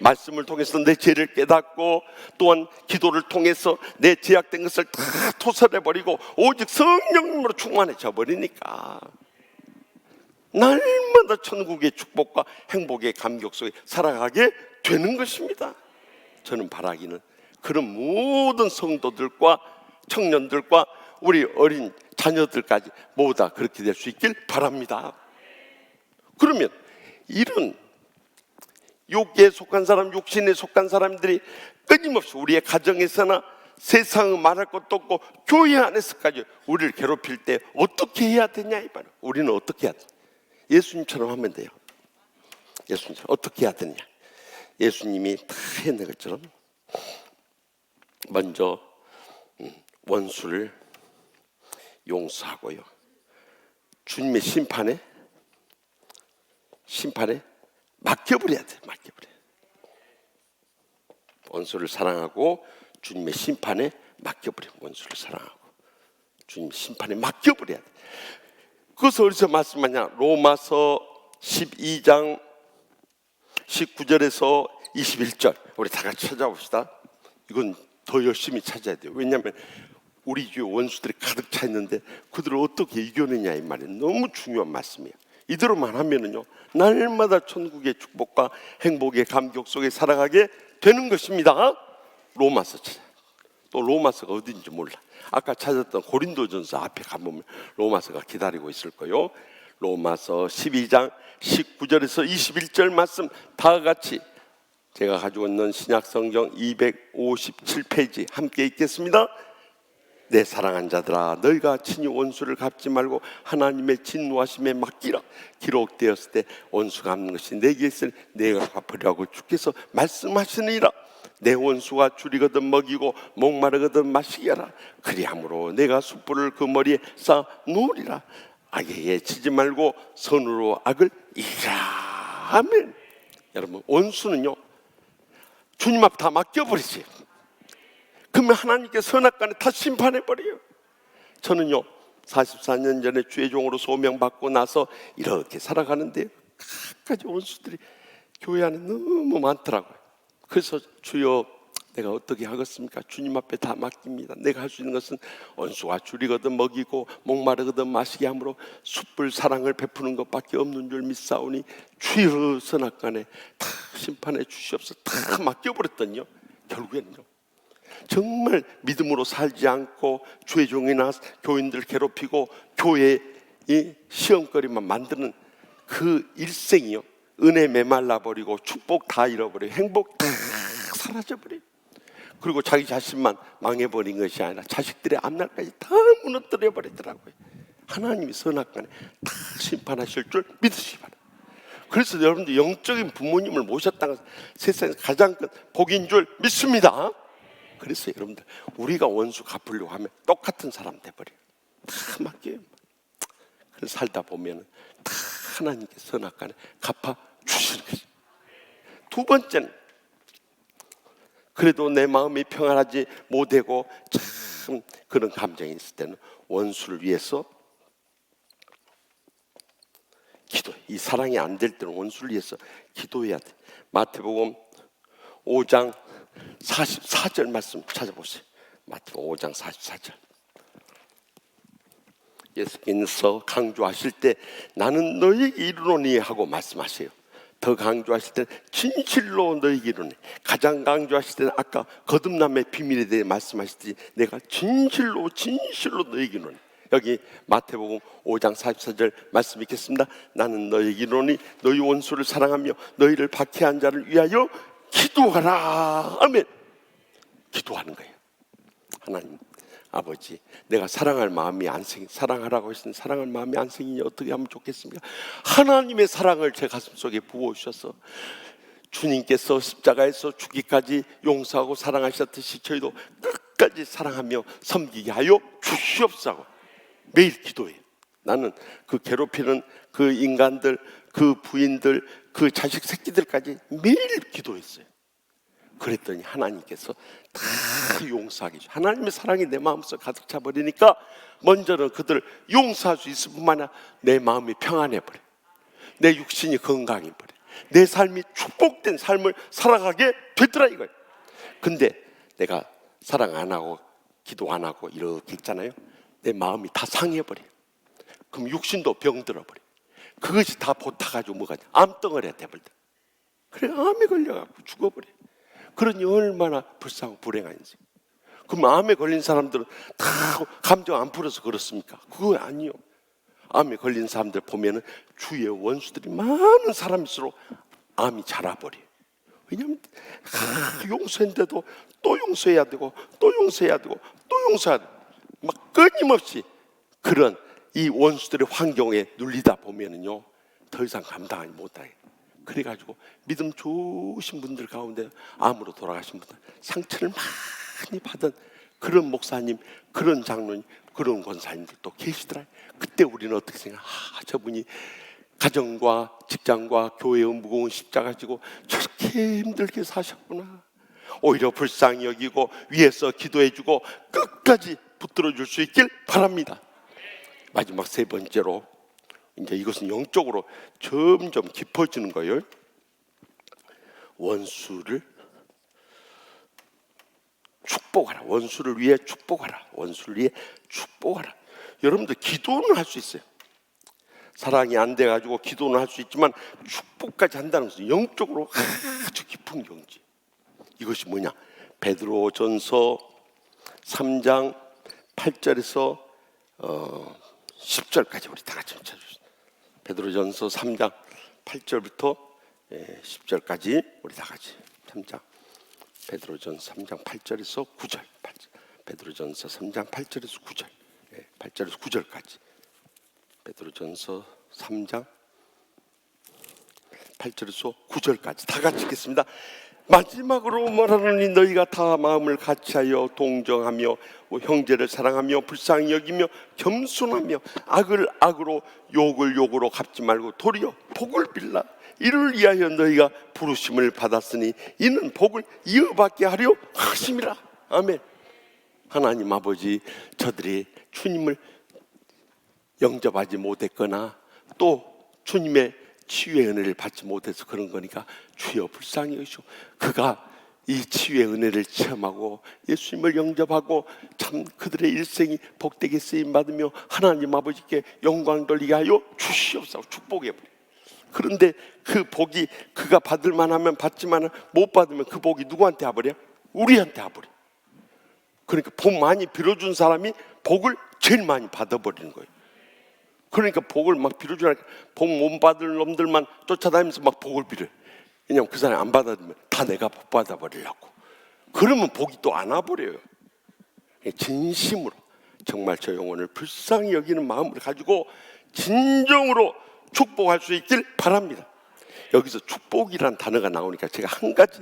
Speaker 4: 말씀을 통해서 내 죄를 깨닫고 또한 기도를 통해서 내 죄악된 것을 다 토설해버리고 오직 성령님으로 충만해져 버리니까 날마다 천국의 축복과 행복의 감격 속에 살아가게 되는 것입니다. 저는 바라기는 그런 모든 성도들과 청년들과 우리 어린 자녀들까지 모두 다 그렇게 될 수 있길 바랍니다. 그러면 이런 욕에 속한 사람, 육신에 속한 사람들이 끊임없이 우리의 가정에서나 세상은 말할 것도 없고 교회 안에서까지 우리를 괴롭힐 때 어떻게 해야 되냐 이 말이에요. 우리는 어떻게 해야 돼? 예수님처럼 하면 돼요. 예수님처럼 어떻게 해야 되냐? 예수님이 다 해낸 것처럼 먼저 원수를 용서하고요, 주님의 심판에 맡겨버려야 돼. 맡겨버려. 원수를 사랑하고 주님의 심판에 맡겨버려. 원수를 사랑하고 주님 심판에 맡겨버려야 돼. 그것을 어디서 말씀하냐? 로마서 12장 19절에서 21절 우리 다 같이 찾아봅시다. 이건 더 열심히 찾아야 돼요. 왜냐하면 우리 주위에 원수들이 가득 차 있는데 그들을 어떻게 이겨내냐 이 말이 너무 중요한 말씀이에요. 이대로만 하면은요 날마다 천국의 축복과 행복의 감격 속에 살아가게 되는 것입니다. 로마서 찾아. 또 로마서가 어딘지 몰라. 아까 찾았던 고린도전서 앞에 가보면 로마서가 기다리고 있을 거예요. 로마서 12장 19절에서 21절 말씀 다 같이 제가 가지고 있는 신약성경 257페이지 함께 읽겠습니다. 내 사랑한 자들아, 너희가 친히 원수를 갚지 말고 하나님의 진노하심에 맡기라. 기록되었을 때 원수 갚는 것이 내게 있으니 내가 갚으려고 주께서 말씀하시니라. 내 원수가 줄이거든 먹이고 목마르거든 마시게 하라. 그리함으로 내가 숯불을 그 머리에 쌓아 놓으리라. 악에게 치지 말고 선으로 악을 이기라. 아멘. 여러분, 원수는요 주님 앞에 다 맡겨버리세요. 그러면 하나님께 선악간에 다 심판해버려요. 저는요 44년 전에 주의 종으로 소명받고 나서 이렇게 살아가는데 갖가지 원수들이 교회 안에 너무 많더라고요. 그래서 주여 내가 어떻게 하겠습니까? 주님 앞에 다 맡깁니다. 내가 할 수 있는 것은 원수가 줄이거든 먹이고 목마르거든 마시게 함으로 숯불 사랑을 베푸는 것밖에 없는 줄 믿사오니 주여 선악간에 다 심판해 주시옵소서. 다 맡겨버렸더니요 결국에는요 정말 믿음으로 살지 않고 주의 종이나 교인들 괴롭히고 교회의 시험거리만 만드는 그 일생이요 은혜 메말라 버리고 축복 다 잃어버리고 행복 다 사라져버려요. 그리고 자기 자신만 망해버린 것이 아니라 자식들의 앞날까지 다 무너뜨려 버리더라고요. 하나님이 선악간에 다 심판하실 줄 믿으시기 바랍니다. 그래서 여러분들 영적인 부모님을 모셨다는 것은 세상에서 가장 큰 복인 줄 믿습니다. 그래서 여러분들 우리가 원수 갚으려고 하면 똑같은 사람 돼버려요. 다 맡겨요. 그래서 살다 보면 다 하나님께 선악간에 갚아주시는 거죠. 두 번째는 그래도 내 마음이 평안하지 못하고 참 그런 감정이 있을 때는 원수를 위해서 기도해. 이 사랑이 안 될 때는 원수를 위해서 기도해야 돼. 마태복음 5장 44절 말씀 찾아보세요. 마태복음 5장 44절. 예수께서 강조하실 때 나는 너희에게 이르노니 하고 말씀하세요. 더 강조하실 때는 진실로 너희에게 이르노니. 가장 강조하실 때는 아까 거듭남의 비밀에 대해 말씀하시듯이 내가 진실로 너희에게 이르노니. 여기 마태복음 5장 44절 말씀 읽겠습니다. 나는 너희에게 이르노니 너희 원수를 사랑하며 너희를 박해한 자를 위하여 기도하라. 아멘. 기도하는 거예요. 하나님 아버지, 내가 사랑할 마음이 안 생기, 사랑하라고 했으니 사랑할 마음이 안 생기니 어떻게 하면 좋겠습니까? 하나님의 사랑을 제 가슴속에 부어주셔서 주님께서 십자가에서 죽기까지 용서하고 사랑하셨듯이 저희도 끝까지 사랑하며 섬기게 하여 주시옵소서. 매일 기도해요. 나는 그 괴롭히는 그 인간들, 그 부인들, 그 자식 새끼들까지 매일 기도했어요. 그랬더니 하나님께서 다 용서하게 해주셔요. 하나님의 사랑이 내 마음속에 가득 차버리니까 먼저는 그들을 용서할 수 있을 뿐만 아니라 내 마음이 평안해버려요. 내 육신이 건강해버려요. 내 삶이 축복된 삶을 살아가게 되더라 이거예요. 근데 내가 사랑 안 하고 기도 안 하고 이렇게 있잖아요. 내 마음이 다 상해버려요. 그럼 육신도 병들어버려요. 그것이 다 보타가지고 뭐가 암덩어리가 돼버려. 그래 암에 걸려갖고 죽어버려요. 그러니 얼마나 불쌍하고 불행한 인생. 그럼 암에 걸린 사람들은 다 감정 안 풀어서 그렇습니까? 그거 아니요. 암에 걸린 사람들 보면은 주위에 원수들이 많은 사람일수록 암이 자라버려요. 왜냐하면 용서했는데도 또 용서해야 되고 또 용서해야 되고 또 용서해야 되고 막 끊임없이 그런 이 원수들의 환경에 눌리다 보면은요 더 이상 감당하지 못하게. 그래가지고 믿음 좋으신 분들 가운데 암으로 돌아가신 분들, 상처를 많이 받은 그런 목사님, 그런 장로님, 그런 권사님들도 계시더라. 그때 우리는 어떻게 생각해? 저분이 가정과 직장과 교회의 무거운 십자가 지고 저렇게 힘들게 사셨구나. 오히려 불쌍히 여기고 위에서 기도해주고 끝까지 붙들어줄 수 있길 바랍니다. 마지막 세 번째로, 이제 이것은 영적으로 점점 깊어지는 거예요. 원수를 축복하라. 원수를 위해 축복하라. 원수를 위해 축복하라. 여러분들 기도는 할 수 있어요. 사랑이 안 돼가지고 기도는 할 수 있지만 축복까지 한다는 것은 영적으로 아주 깊은 경지. 이것이 뭐냐? 베드로전서 3장 8절에서 10절까지 우리 다 같이 찾아주세요. 베드로전서 3장 8절부터 10절까지 우리 다 같이 3장, 베드로전서 3장 8절에서 9절, 베드로전서 3장 8절에서 9절, 8절에서 9절까지. 베드로전서 3장 8절에서 9절까지 다 같이 읽겠습니다. 마지막으로 말하노니 너희가 다 마음을 같이하여 동정하며 형제를 사랑하며 불쌍히 여기며 겸손하며 악을 악으로 욕을 욕으로 갚지 말고 도리어 복을 빌라. 이를 위하여 너희가 부르심을 받았으니 이는 복을 이어받게 하려 하심이라. 아멘. 하나님 아버지, 저들이 주님을 영접하지 못했거나 또 주님의 치유의 은혜를 받지 못해서 그런 거니까 주여 불쌍히 여기시오. 그가 이 치유의 은혜를 체험하고 예수님을 영접하고 참 그들의 일생이 복되게 쓰임받으며 하나님 아버지께 영광 돌리게 하여 주시옵소서. 축복해버려. 그런데 그 복이 그가 받을 만하면 받지만 못 받으면 그 복이 누구한테 와버려? 우리한테 와버려. 그러니까 복 많이 빌어준 사람이 복을 제일 많이 받아버리는 거예요. 그러니까 복을 막 빌어주니까 복 못 받을 놈들만 쫓아다니면서 막 복을 빌어요. 왜냐하면 그 사람이 안 받아들면 다 내가 복 받아버리려고. 그러면 복이 또 안 와버려요. 진심으로 정말 저 영혼을 불쌍히 여기는 마음을 가지고 진정으로 축복할 수 있길 바랍니다. 여기서 축복이란 단어가 나오니까 제가 한 가지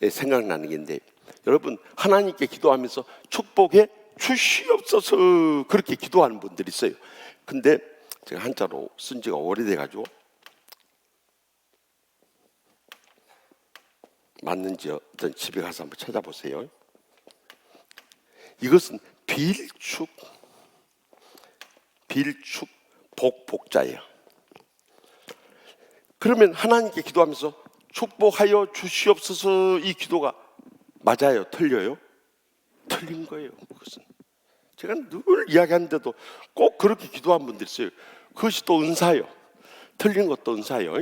Speaker 4: 생각나는 게 있는데, 여러분 하나님께 기도하면서 축복해 주시옵소서 그렇게 기도하는 분들이 있어요. 근데 제가 한자로 쓴 지가 오래돼가지고 맞는지 어떤 집에 가서 한번 찾아보세요. 이것은 빌축 복자예요. 그러면 하나님께 기도하면서 축복하여 주시옵소서 이 기도가 맞아요? 틀려요? 틀린 거예요. 그것은 제가 늘 이야기하는데도 꼭 그렇게 기도한 분들이 있어요. 그것이 또 은사예요. 틀린 것도 은사예요.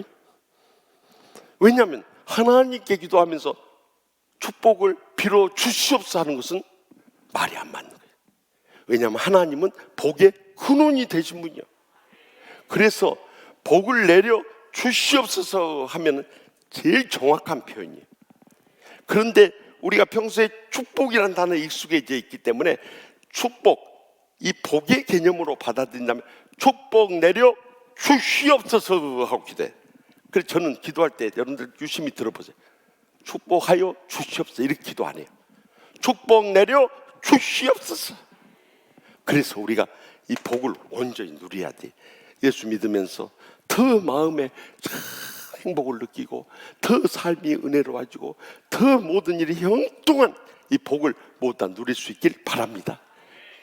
Speaker 4: 왜냐하면 하나님께 기도하면서 축복을 빌어 주시옵소서 하는 것은 말이 안 맞는 거예요. 왜냐하면 하나님은 복의 근원이 되신 분이요. 그래서 복을 내려 주시옵소서 하면 제일 정확한 표현이에요. 그런데 우리가 평소에 축복이라는 단어에 익숙해져 있기 때문에 축복, 이 복의 개념으로 받아들인다면 축복 내려 주시옵소서 하고 기도해요. 그래서 저는 기도할 때 여러분들 유심히 들어보세요. 축복하여 주시옵소서 이렇게 기도 안 해요. 축복 내려 주시옵소서. 그래서 우리가 이 복을 온전히 누려야 돼. 예수 믿으면서 더 마음에 행복을 느끼고 더 삶이 은혜로워지고 더 모든 일이 형통한 이 복을 모두 다 누릴 수 있길 바랍니다.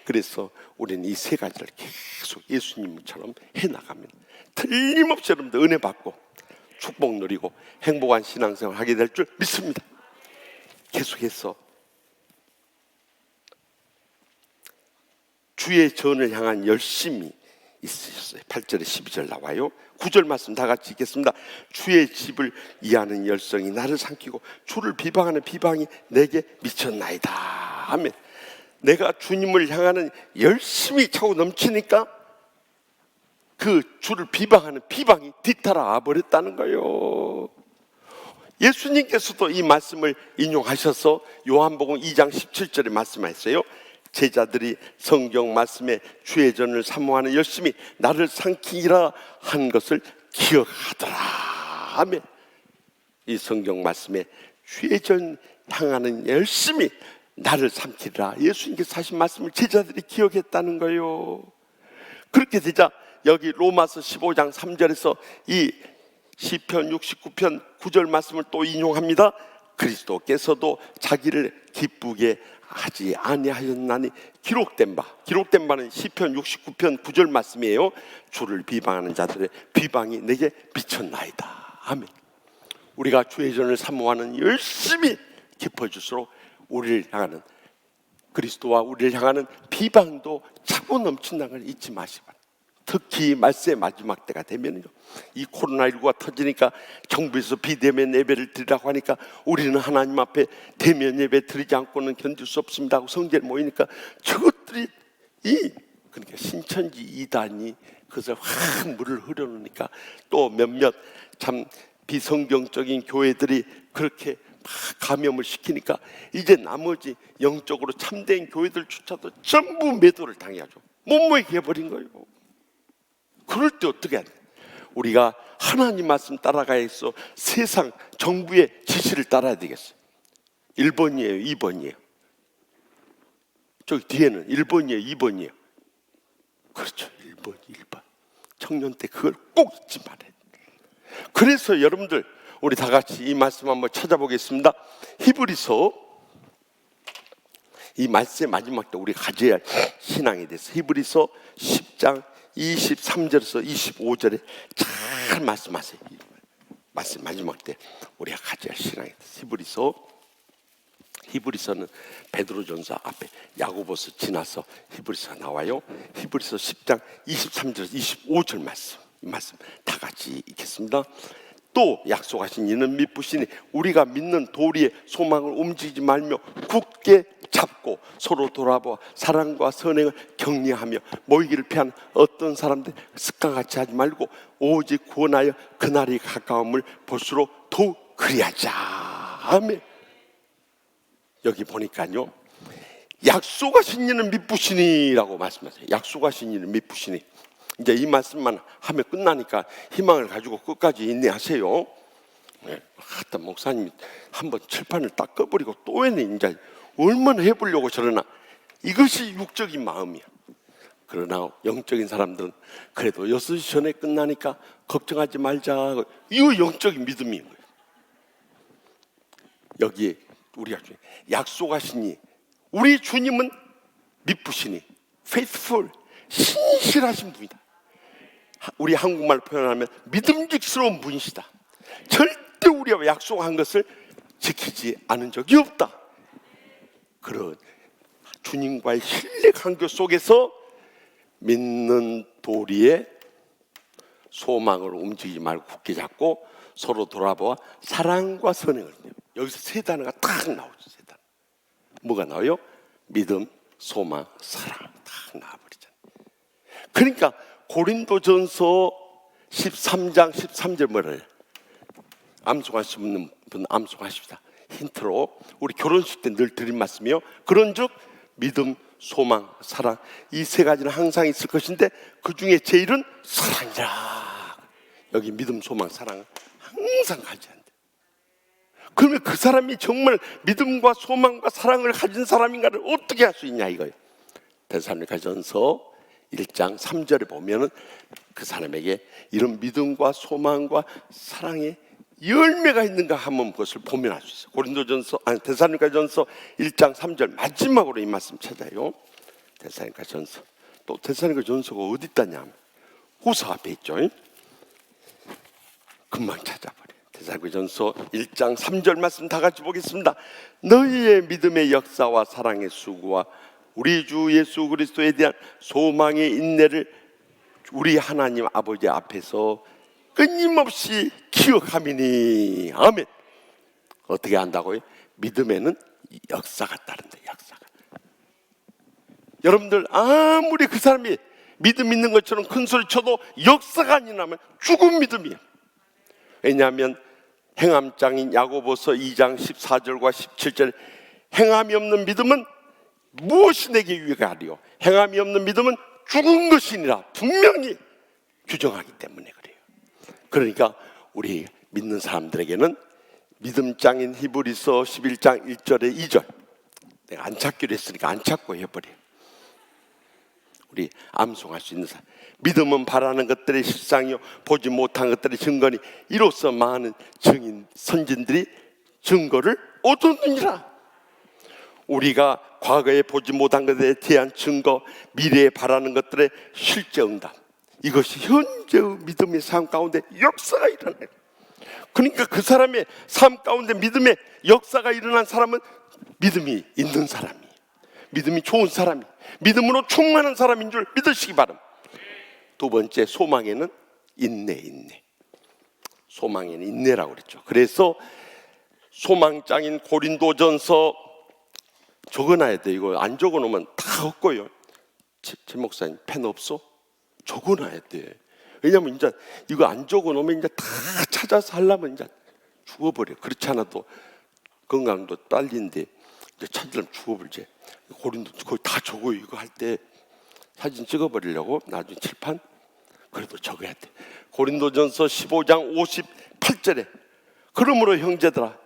Speaker 4: 그래서 우리는 이 세 가지를 계속 예수님처럼 해나가면 틀림없이 여러분들 은혜 받고 축복 누리고 행복한 신앙생활 하게 될 줄 믿습니다. 계속해서 주의 전을 향한 열심이 있으셨어요. 8절에 12절 나와요. 9절 말씀 다 같이 읽겠습니다. 주의 집을 이하는 열성이 나를 삼키고 주를 비방하는 비방이 내게 미쳤나이다. 아멘. 내가 주님을 향하는 열심이 차고 넘치니까 그 주를 비방하는 비방이 뒤따라 버렸다는 거예요. 예수님께서도 이 말씀을 인용하셔서 요한복음 2장 17절에 말씀하셨어요. 제자들이 성경 말씀에 주의 전을 사모하는 열심이 나를 삼키라 한 것을 기억하더라. 아멘. 이 성경 말씀에 주의 전 향하는 열심이 나를 삼키라. 예수님께서 하신 말씀을 제자들이 기억했다는 거예요. 그렇게 되자 여기 로마서 15장 3절에서 이 시편 69편 9절 말씀을 또 인용합니다. 그리스도께서도 자기를 기쁘게 하지 아니하였나니 기록된 바는 시편 69편 9절 말씀이에요. 주를 비방하는 자들의 비방이 내게 미쳤나이다. 아멘. 우리가 주의 전을 사모하는 열심히 깊어질수록 우리를 향하는 그리스도와 우리를 향하는 비방도 차고 넘친다는 걸 잊지 마시기 바랍니다. 특히 말세의 마지막 때가 되면요, 이 코로나19가 터지니까 정부에서 비대면 예배를 드리라고 하니까 우리는 하나님 앞에 대면 예배 드리지 않고는 견딜 수 없습니다 하고 성전에 모이니까 저것들이 그러니까 신천지 이단이 그것을 확 물을 흐려놓으니까 또 몇몇 참 비성경적인 교회들이 그렇게 감염을 시키니까 이제 나머지 영적으로 참된 교회들조차도 전부 매도를 당해야죠. 못 모이게 해버린 거예요. 그럴 때 어떻게 해야 돼? 우리가 하나님 말씀 따라가야 해서 세상 정부의 지시를 따라야 되겠어요. 1번이에요, 2번이에요? 저기 뒤에는 1번이에요, 2번이에요? 그렇죠, 1번. 청년 때 그걸 꼭 잊지 말아야 돼요. 그래서 여러분들 우리 다 같이 이 말씀 한번 찾아보겠습니다. 히브리서 이 말씀의 마지막 때 우리가 가져야 할 신앙에 대해서 히브리서 10장 23절에서 25절에 잘 말씀하세요. 말씀 마지막 때 우리가 가져야 할 신앙에 대해서 히브리서는 베드로전서 앞에 야고보서 지나서 히브리서가 나와요. 히브리서 10장 23절에서 25절 말씀, 이 말씀 다 같이 읽겠습니다. 또 약속하신 이는 믿으시니 우리가 믿는 도리의 소망을 움직이지 말며 굳게 잡고 서로 돌아보아 사랑과 선행을 격려하며 모이기를 피한 어떤 사람들 습관같이 하지 말고 오직 구원하여 그날이 가까움을 볼수록 더욱 그리하자. 아멘. 여기 보니까요, 약속하신 이는 믿으시니라고 말씀하세요. 약속하신 이는 믿으시니. 이제 이 말씀만 하면 끝나니까 희망을 가지고 끝까지 인내하세요. 네. 하여튼 목사님 한번 칠판을 딱 꺼버리고 또 해내. 이제 얼마나 해보려고 저러나. 이것이 육적인 마음이야. 그러나 영적인 사람들은 그래도 6시 전에 끝나니까 걱정하지 말자. 이거 영적인 믿음인 거예요. 여기에 우리가 약속하시니, 우리 주님은 믿으시니, faithful, 신실하신 분이다. 우리 한국말로 표현하면 믿음직스러운 분이시다. 절대 우리가 약속한 것을 지키지 않은 적이 없다. 그런 주님과의 신뢰 관계 속에서 믿는 도리에 소망을 움직이지 말고 굳게 잡고 서로 돌아보아 사랑과 선행을. 여기서 세 단어가 딱 나오죠. 세 단어. 뭐가 나와요? 믿음, 소망, 사랑. 딱 나와버리잖아요. 그러니까 고린도전서 13장 13절 뭐를 암송하시는 분 암송하십시다. 힌트로 우리 결혼식 때 늘 드린 말씀이요. 그런즉 믿음, 소망, 사랑, 이 세 가지는 항상 있을 것인데 그 중에 제일은 사랑이라. 여기 믿음, 소망, 사랑은 항상 가져야 한다. 그러면 그 사람이 정말 믿음과 소망과 사랑을 가진 사람인가를 어떻게 할 수 있냐 이거예요. 데살로니가전서 1장 3절에 보면은 그 사람에게 이런 믿음과 소망과 사랑의 열매가 있는가 한번 그것을 보면 알 수 있어요. 데살로니가전서 1장 3절 마지막으로 이 말씀 찾아요. 데살로니가전서. 또 데살로니가전서가 어디 있다냐면 후서 앞에 있죠. 금방 찾아버려요. 데살로니가전서 1장 3절 말씀 다 같이 보겠습니다. 너희의 믿음의 역사와 사랑의 수고와 우리 주 예수 그리스도에 대한 소망의 인내를 우리 하나님 아버지 앞에서 끊임없이 기억함이니. 아멘. 어떻게 한다고요? 믿음에는 역사가 따른다. 역사가. 여러분들 아무리 그 사람이 믿음 있는 것처럼 큰 소리 쳐도 역사가 아니라면 죽은 믿음이에요. 왜냐하면 행함장인 야고보서 2장 14절과 17절 행함이 없는 믿음은 무엇이 내게 유익하리요? 행함이 없는 믿음은 죽은 것이니라 분명히 규정하기 때문에 그래요. 그러니까 우리 믿는 사람들에게는 믿음장인 히브리서 11장 1절에 2절 내가 안 찾기로 했으니까 안 찾고 해버려요. 우리 암송할 수 있는 사람. 믿음은 바라는 것들의 실상이요 보지 못한 것들의 증거니 이로써 많은 증인 선진들이 증거를 얻었느니라. 우리가 과거에 보지 못한 것에 대한 증거, 미래에 바라는 것들의 실제 응답, 이것이 현재의 믿음의 삶 가운데 역사가 일어나요. 그러니까 그 사람의 삶 가운데 믿음의 역사가 일어난 사람은 믿음이 있는 사람이에요. 믿음이 좋은 사람이, 믿음으로 충만한 사람인 줄 믿으시기 바랍니다. 두 번째, 소망에는 인내. 소망에는 인내라고 그랬죠. 그래서 소망장인 고린도전서 적어놔야 돼. 이거 안 적어놓으면 다 헛고요. 제 목사님 펜 없어? 적어놔야 돼. 왜냐면 이제 이거 안 적어놓으면 이제 다 찾아서 하려면 이제 죽어버려. 그렇지 않아도 건강도 딸린데 이제 찾으려면 죽어버리지. 고린도 거의 다 적어요. 이거 할 때 사진 찍어버리려고 나중에 칠판 그래도 적어야 돼. 고린도전서 15장 58절에 그러므로 형제들아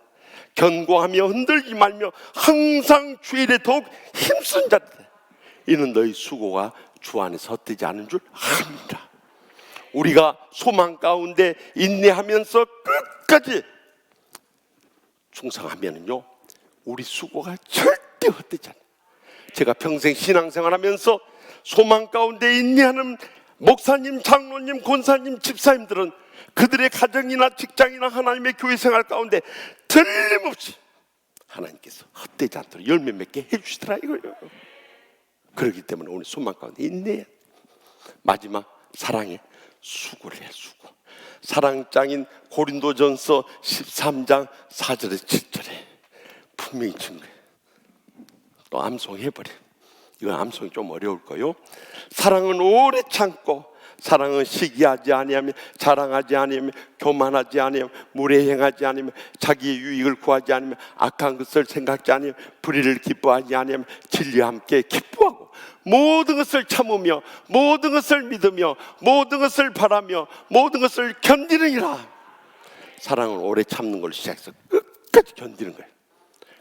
Speaker 4: 견고하며 흔들지 말며 항상 주의 일에 더욱 힘쓴 자들 이는 너희 수고가 주 안에서 헛되지 않은 줄 압니다. 우리가 소망 가운데 인내하면서 끝까지 충성하면은요 우리 수고가 절대 헛되지 않아요. 제가 평생 신앙생활하면서 소망 가운데 인내하는 목사님, 장로님, 권사님, 집사님들은 그들의 가정이나 직장이나 하나님의 교회 생활 가운데 틀림없이 하나님께서 헛되지 않도록 열매 맺게 해주시더라 이거예요. 그렇기 때문에 오늘 소망 가운데 인내해. 마지막 사랑에 수고를 해. 수고. 사랑장인 고린도전서 13장 4절에 7절에 분명히 친 거예요. 또 암송해버려. 이건 암송이 좀 어려울 거요. 사랑은 오래 참고 사랑은 시기하지 아니하며 자랑하지 아니하며 교만하지 아니하며 무례행하지 아니하며 자기의 유익을 구하지 아니하며 악한 것을 생각지 아니하며 불의를 기뻐하지 아니하며 진리와 함께 기뻐하고 모든 것을 참으며 모든 것을 믿으며 모든 것을 바라며 모든 것을 견디느니라. 사랑은 오래 참는 걸 시작해서 끝까지 견디는 거예요.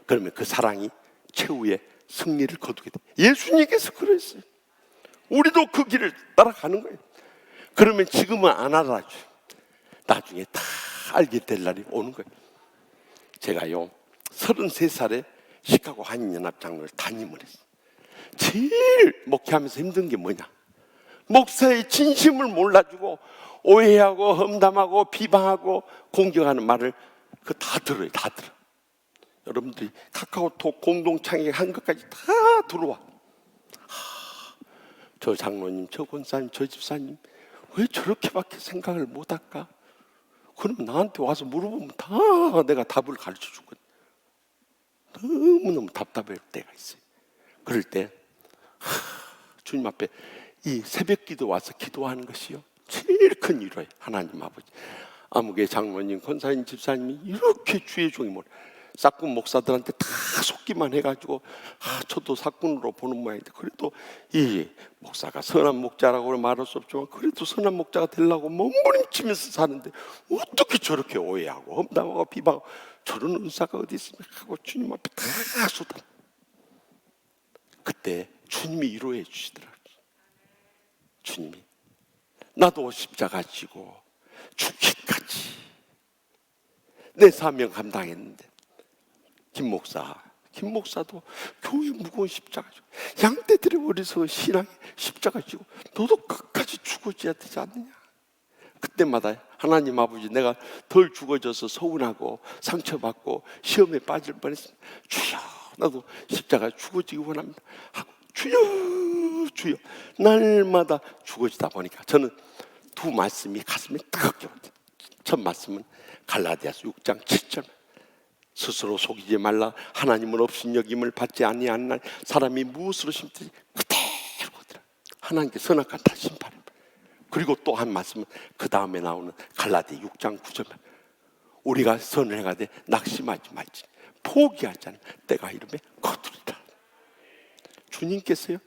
Speaker 4: 그러면 그 사랑이 최후의 승리를 거두게 돼. 예수님께서 그랬어요. 우리도 그 길을 따라가는 거예요. 그러면 지금은 안 알아줘. 나중에 다 알게 될 날이 오는 거예요. 제가요 33살에 시카고 한인연합장로를 담임을 했어요. 제일 목회하면서 힘든 게 뭐냐? 목사의 진심을 몰라주고 오해하고 험담하고 비방하고 공격하는 말을 그 다 들어요. 다 들어. 여러분들이 카카오톡 공동창회 한 것까지 다 들어와. 저 장로님, 저 권사님, 저 집사님 왜 저렇게밖에 생각을 못할까? 그럼 나한테 와서 물어보면 다 내가 답을 가르쳐 주거든. 너무너무 답답할 때가 있어요. 그럴 때 주님 앞에 이 새벽 기도 와서 기도하는 것이요 제일 큰 위로예요. 하나님 아버지, 아무개 장로님, 권사님, 집사님이 이렇게 주의 종이 뭘 싹군 목사들한테 다 속기만 해가지고 저도 싹군으로 보는 모양인데 그래도 이 목사가 선한 목자라고 말할 수 없지만 그래도 선한 목자가 되려고 몸부림치면서 사는데 어떻게 저렇게 오해하고 험담하고 비방하고 저런 은사가 어디 있습니까 하고 주님 앞에 다 쏟아. 그때 주님이 위로해 주시더라고요. 주님이 나도 십자가 지고 죽기까지 내 사명 감당했는데 김 목사도 교회 무거운 십자가 지고 양떼들의 어리석은 신앙에 십자가 지고 너도 끝까지 죽어져야 되지 않느냐. 그때마다 하나님 아버지 내가 덜 죽어져서 서운하고 상처받고 시험에 빠질 뻔했습니다. 주여 나도 십자가 죽어지기 원합니다 하고 주여 주여 날마다 죽어지다 보니까 저는 두 말씀이 가슴에 뜨겁게 오더라고요. 첫 말씀은 갈라디아서 6장 7절 스스로 속이지 말라. 하나님은 업신여김을 받지 아니하는 날 사람이 무엇으로 심든지 그대로 거두라. 하나님께 선악한 다 심판입니다. 그리고 또 한 말씀은 그 다음에 나오는 갈라디 6장 9절 우리가 선을 행하되 낙심하지 말지 포기하지 않으면 때가 이르면 거두리라. 주님께서요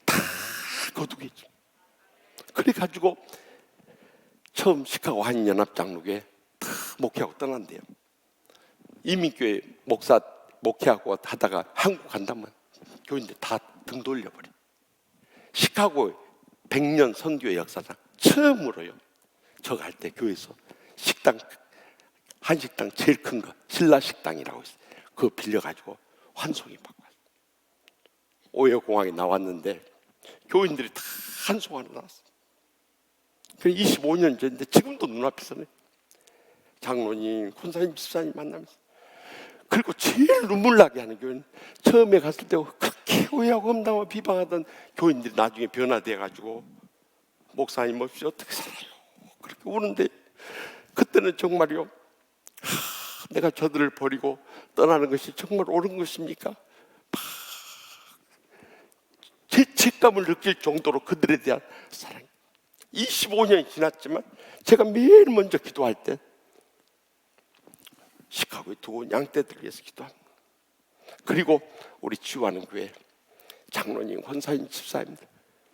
Speaker 4: 다 거두겠죠. 그래가지고 처음 시카고 한인연합장로교회 다 목회하고 떠난대요. 이민교회 목사 목회하고 하다가 한국 간다면 교인들 다 등 돌려버려. 시카고 100년 선교의 역사상 처음으로요 저 갈 때 교회에서 식당 한식당 제일 큰 거 신라식당이라고 있어요. 그거 빌려가지고 환송이 받고 왔어요. 오해공항에 나왔는데 교인들이 다 환송하러 나왔어요. 25년 전인데 지금도 눈앞에서는 장로님, 권사님, 집사님 만나면서 그리고 제일 눈물 나게 하는 교회는 처음에 갔을 때 그렇게 오해하고 험담하고 비방하던 교인들이 나중에 변화돼가지고 목사님 없이 어떻게 살아요? 그렇게 우는데 그때는 정말요 내가 저들을 버리고 떠나는 것이 정말 옳은 것입니까? 죄책감을 느낄 정도로 그들에 대한 사랑. 25년이 지났지만 제가 매일 먼저 기도할 때 시카고에 두고 온 양떼들 위해서 기도합니다. 그리고 우리 치유하는 교회 장로님, 권사님, 집사님들,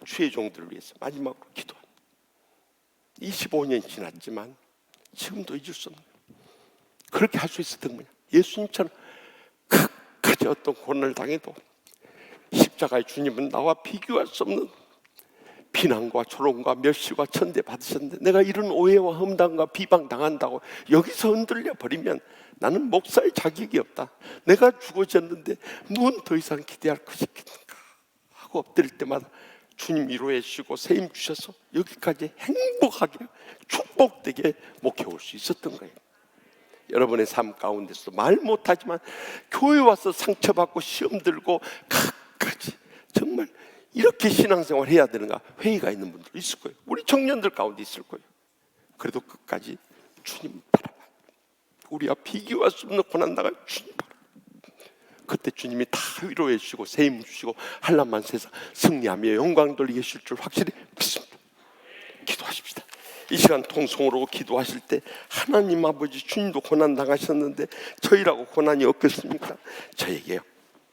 Speaker 4: 주의 종들을 위해서 마지막으로 기도합니다. 25년이 지났지만 지금도 잊을 수 없는 거예요. 그렇게 할 수 있었던 거냐? 예수님처럼 끝까지 어떤 고난을 당해도 십자가의 주님은 나와 비교할 수 없는 비난과 조롱과 멸시와 천대 받으셨는데, 내가 이런 오해와 험담과 비방 당한다고 여기서 흔들려 버리면 나는 목사의 자격이 없다. 내가 죽어졌는데 무슨 더 이상 기대할 것이 있겠는가 하고 엎드릴 때마다 주님 위로해 주시고 세임 주셔서 여기까지 행복하게 축복되게 목회 올 수 있었던 거예요. 여러분의 삶 가운데서도 말 못하지만 교회 와서 상처받고 시험 들고 끝까지 정말 이렇게 신앙생활 해야 되는가 회의가 있는 분들 있을 거예요. 우리 청년들 가운데 있을 거예요. 그래도 끝까지 주님 바라봐. 우리가 비교할 수 없는 고난 당할 주님 바라봐. 그때 주님이 다 위로해 주시고 세임 주시고 한란만 세상 승리하며 영광 돌리게 하실 줄 확실히 믿습니다. 기도하십시다. 이 시간 통성으로 기도하실 때 하나님 아버지, 주님도 고난 당하셨는데 저희라고 고난이 없겠습니까? 저에게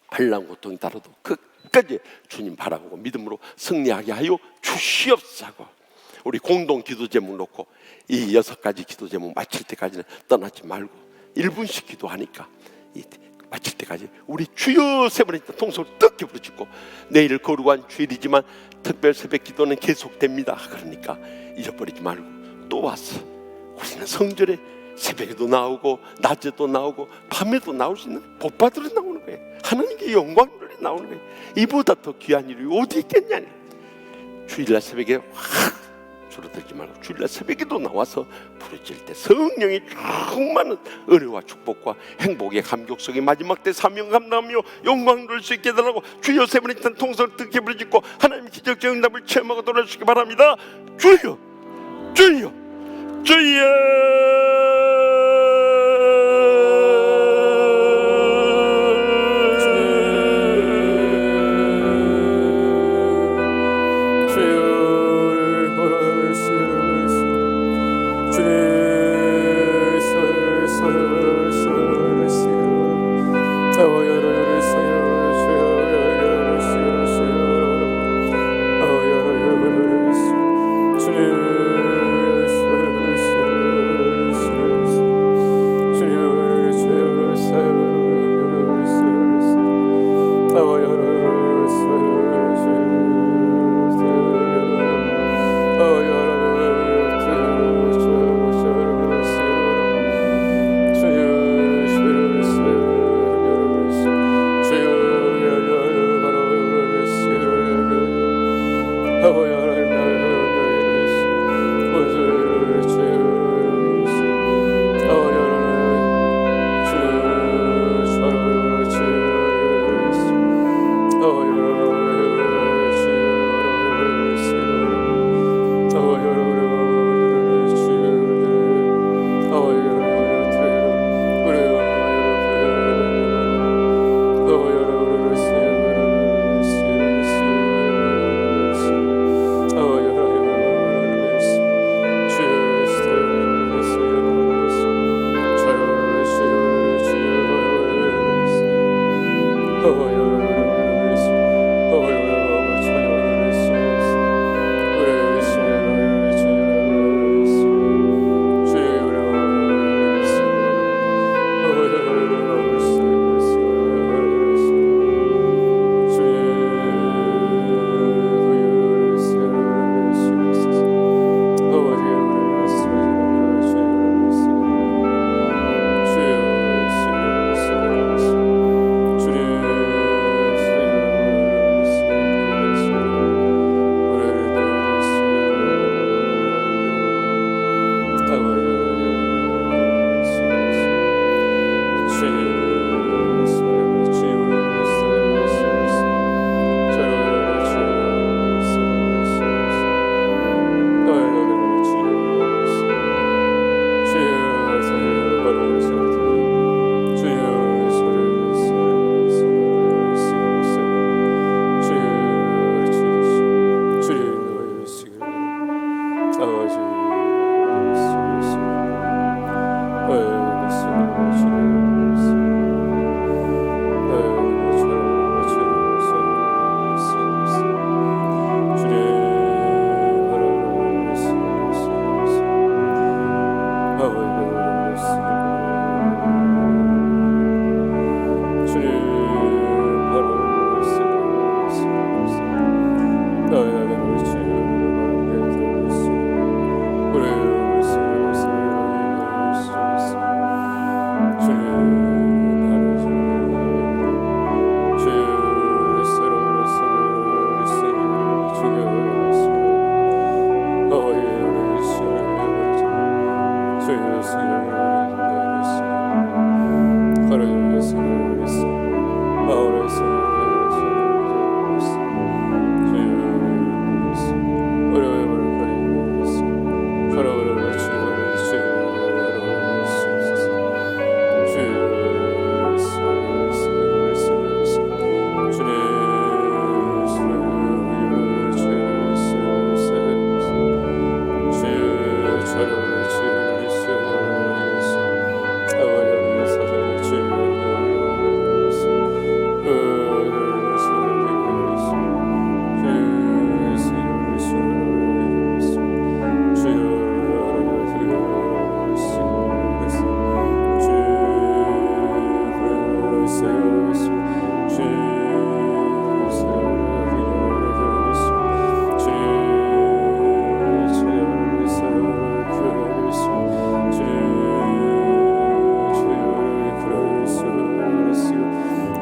Speaker 4: 한란 고통이 따라도 끝까지 주님 바라보고 믿음으로 승리하게 하여 주시옵소서. 우리 공동 기도 제목 놓고 이 6가지 기도 제목 마칠 때까지는 떠나지 말고 1분씩 기도하니까 마칠 때까지 우리 주여 세 번의 통성을 뜨겁게 부르짖고, 내일 거룩한 주일이지만 특별 새벽 기도는 계속됩니다. 그러니까 잊어버리지 말고 또 와서 우리는 성전에 새벽에도 나오고 낮에도 나오고 밤에도 나올 수 있는 복받으러 나오는 거예요. 하나님께 영광을 나오는 거예요. 이보다 더 귀한 일이 어디 있겠냐니. 주일날 새벽에 확 줄어들지 말고 주일날 새벽에도 나와서 부르짖을 때 성령이 충만한 은혜와 축복과 행복의 감격 속에 마지막 때 사명 감당하며 영광 돌릴 수 있게 해달라고 주여 세 번의 통성을 듣게 부르짖고 하나님 기적적 응답을 체험하고 돌아주시기 바랍니다. 주여, 주여, 주여.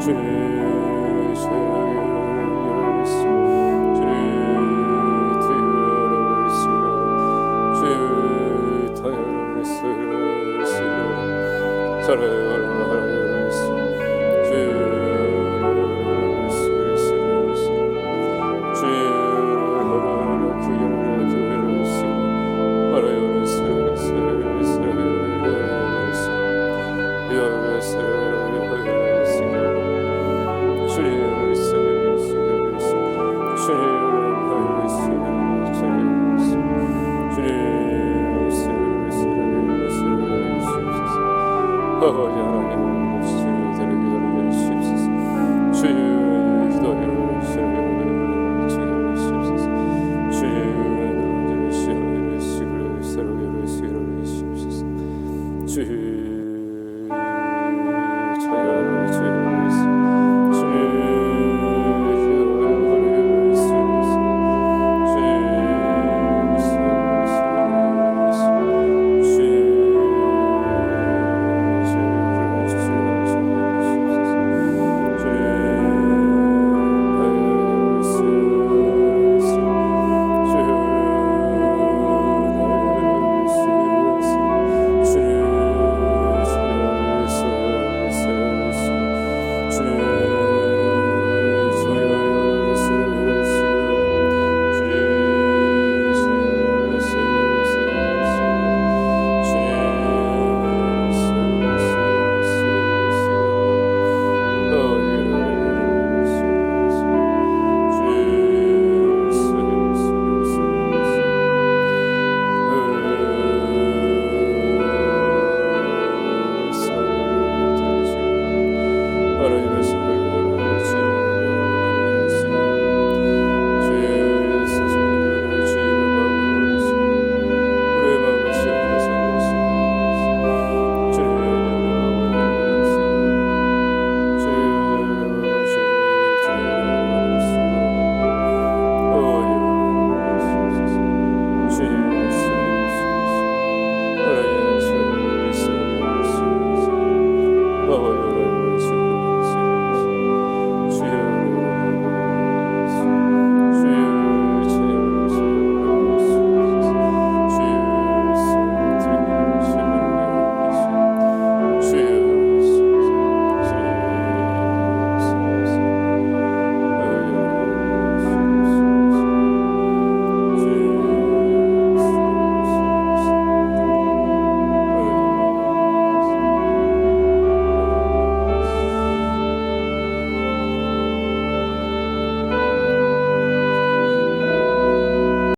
Speaker 3: 주